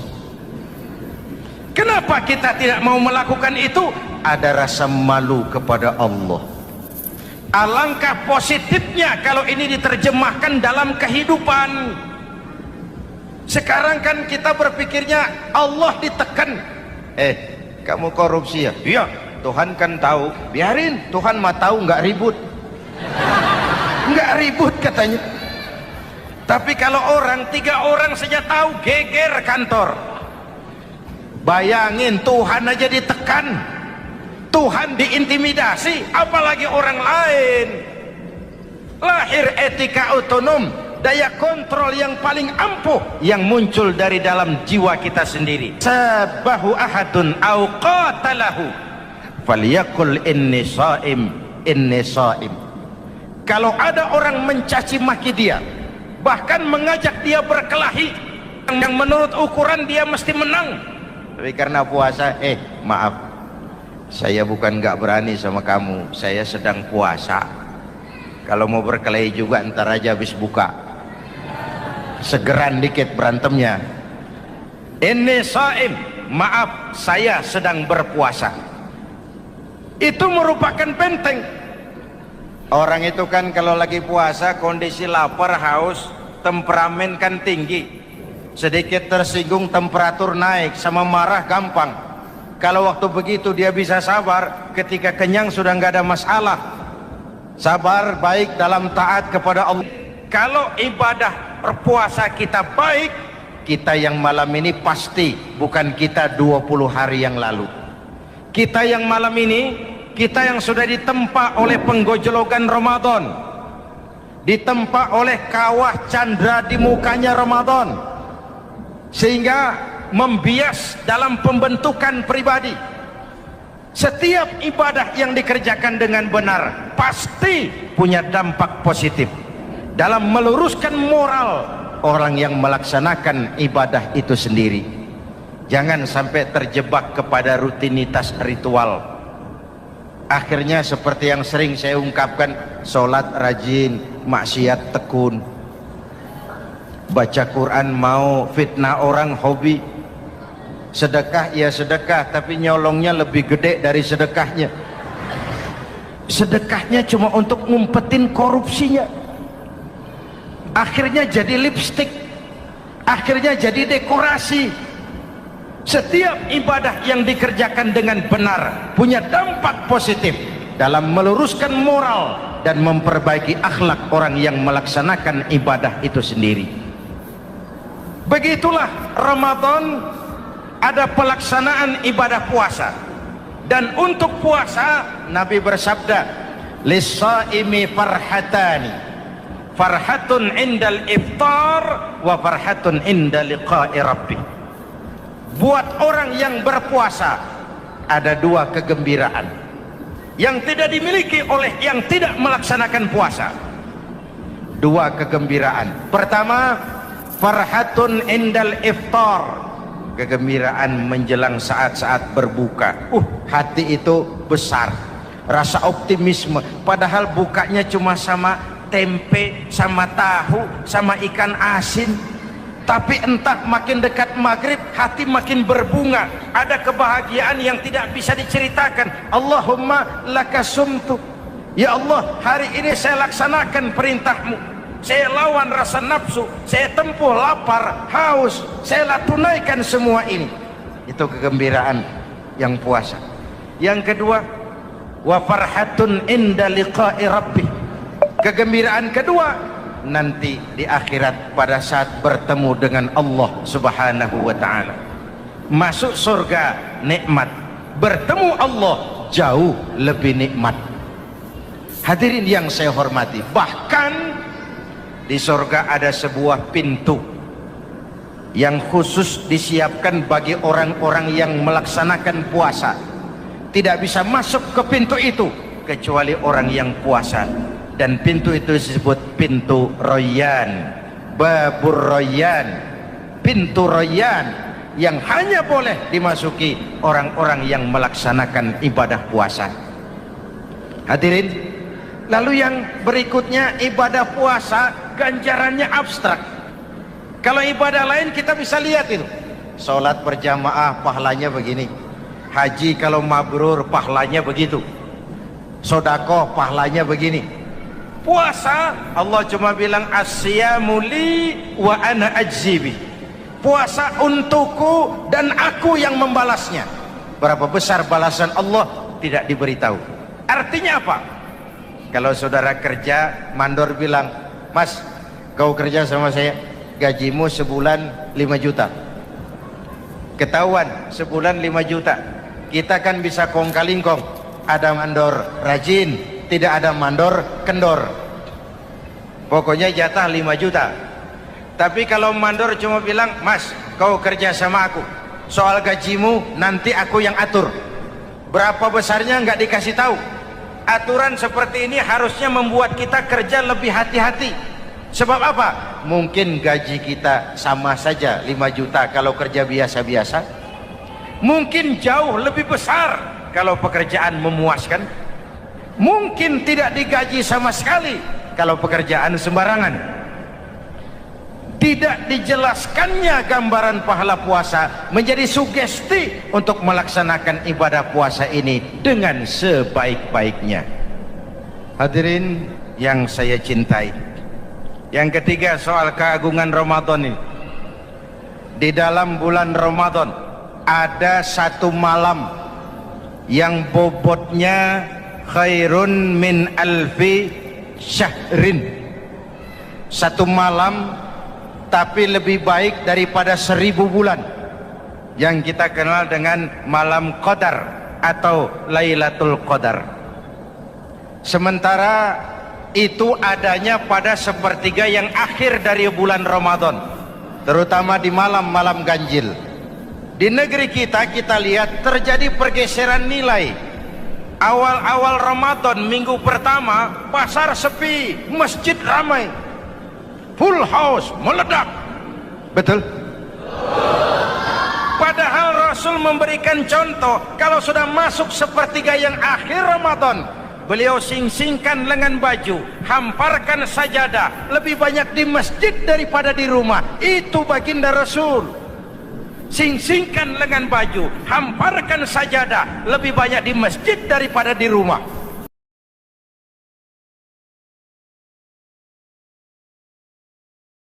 Kenapa kita tidak mau melakukan itu? Ada rasa malu kepada Allah. Alangkah positifnya kalau ini diterjemahkan dalam kehidupan. Sekarang kan kita berpikirnya Allah ditekan. Kamu korupsi ya? Iya, Tuhan kan tahu. Biarin, Tuhan mah tahu, nggak ribut. Nggak ribut katanya. Tapi kalau orang, 3 orang saja tahu, geger kantor. Bayangin, Tuhan aja ditekan, Tuhan diintimidasi, apalagi orang lain. Lahir etika otonom, daya kontrol yang paling ampuh yang muncul dari dalam jiwa kita sendiri. Sabahu ahadun au qatalahu falyaqul inni shaim, inni shaim. Kalau ada orang mencaci maki dia, bahkan mengajak dia berkelahi yang menurut ukuran dia mesti menang, tapi karena puasa, maaf, saya bukan nggak berani sama kamu, saya sedang puasa. Kalau mau berkelahi juga ntar aja habis buka. Segeran dikit berantemnya. Ini shaim, maaf saya sedang berpuasa. Itu merupakan benteng. Orang itu kan kalau lagi puasa kondisi lapar, haus, temperamen kan tinggi. Sedikit tersinggung temperatur naik, sama marah gampang. Kalau waktu begitu dia bisa sabar, ketika kenyang sudah nggak ada masalah. Sabar baik dalam taat kepada Allah. Kalau ibadah berpuasa kita baik, kita yang malam ini pasti bukan kita 20 hari yang lalu. Kita yang malam ini, kita yang sudah ditempa oleh penggojolokan Ramadan, ditempa oleh kawah candra di mukanya Ramadan, sehingga membias dalam pembentukan pribadi. Setiap ibadah yang dikerjakan dengan benar pasti punya dampak positif dalam meluruskan moral orang yang melaksanakan ibadah itu sendiri. Jangan sampai terjebak kepada rutinitas ritual. Akhirnya seperti yang sering saya ungkapkan, sholat rajin, maksiat tekun, baca Quran mau, fitnah orang hobi, sedekah ya sedekah tapi nyolongnya lebih gede dari sedekahnya. Sedekahnya cuma untuk ngumpetin korupsinya. Akhirnya jadi lipstik, akhirnya jadi dekorasi. Setiap ibadah yang dikerjakan dengan benar punya dampak positif dalam meluruskan moral dan memperbaiki akhlak orang yang melaksanakan ibadah itu sendiri. Begitulah Ramadan, ada pelaksanaan ibadah puasa. Dan untuk puasa Nabi bersabda, lis-shaimi farhatani, farhatun indal iftar wa farhatun inda liqa'i rabbih. Buat orang yang berpuasa ada dua kegembiraan yang tidak dimiliki oleh yang tidak melaksanakan puasa. Dua kegembiraan. Pertama, farhatun indal iftar, kegembiraan menjelang saat-saat berbuka. Hati itu besar, rasa optimisme, padahal bukanya cuma sama tempe, sama tahu, sama ikan asin. Tapi entah makin dekat maghrib hati makin berbunga, ada kebahagiaan yang tidak bisa diceritakan. Allahumma lakasumtu, ya Allah hari ini saya laksanakan perintahmu, saya lawan rasa nafsu, saya tempuh lapar, haus, saya tunaikan semua ini. Itu kegembiraan yang puasa. Yang kedua, wa farhatun inda liqa'i rabbih, kegembiraan kedua nanti di akhirat pada saat bertemu dengan Allah Subhanahu wa ta'ala. Masuk surga nikmat, bertemu Allah jauh lebih nikmat. Hadirin yang saya hormati, bahkan di surga ada sebuah pintu yang khusus disiapkan bagi orang-orang yang melaksanakan puasa. Tidak bisa masuk ke pintu itu kecuali orang yang puasa. Dan pintu itu disebut pintu Rayyan, Babur Rayyan, pintu Rayyan, yang hanya boleh dimasuki orang-orang yang melaksanakan ibadah puasa. Hadirin, lalu yang berikutnya, ibadah puasa ganjarannya abstrak. Kalau ibadah lain kita bisa lihat itu, sholat berjamaah pahalanya begini, haji kalau mabrur pahalanya begitu, sodakoh pahalanya begini. Puasa Allah cuma bilang as-siyamu li wa ana ajzibi, puasa untukku dan aku yang membalasnya. Berapa besar balasan Allah tidak diberitahu. Artinya apa? Kalau saudara kerja, mandor bilang, mas kau kerja sama saya, gajimu sebulan 5 juta. Ketahuan sebulan 5 juta, kita kan bisa kong kaling kong. Ada mandor rajin, tidak ada mandor kendor. Pokoknya jatah 5 juta. Tapi kalau mandor cuma bilang, mas kau kerja sama aku, soal gajimu nanti aku yang atur, berapa besarnya nggak dikasih tahu. Aturan seperti ini harusnya membuat kita kerja lebih hati-hati. Sebab apa? Mungkin gaji kita sama saja 5 juta kalau kerja biasa-biasa, mungkin jauh lebih besar kalau pekerjaan memuaskan. mungkin tidak digaji sama sekali kalau pekerjaan sembarangan. Tidak dijelaskannya gambaran pahala puasa menjadi sugesti untuk melaksanakan ibadah puasa ini dengan sebaik-baiknya. Hadirin yang saya cintai, yang ketiga soal keagungan Ramadan ini. Di dalam bulan Ramadan ada satu malam yang bobotnya khairun min alfi syahrin. Satu malam tapi lebih baik daripada 1000 bulan, yang kita kenal dengan malam Qadar atau Lailatul Qadar. Sementara itu adanya pada sepertiga yang akhir dari bulan Ramadan, terutama di malam-malam ganjil. Di negeri kita lihat terjadi pergeseran nilai. Awal-awal Ramadan, minggu pertama pasar sepi, masjid ramai, full house, meledak. Betul? Padahal Rasul memberikan contoh, kalau sudah masuk sepertiga yang akhir Ramadan, beliau sing-singkan lengan baju, hamparkan sajadah, lebih banyak di masjid daripada di rumah. Itu baginda Rasul. Sing-singkan lengan baju, hamparkan sajadah, lebih banyak di masjid daripada di rumah.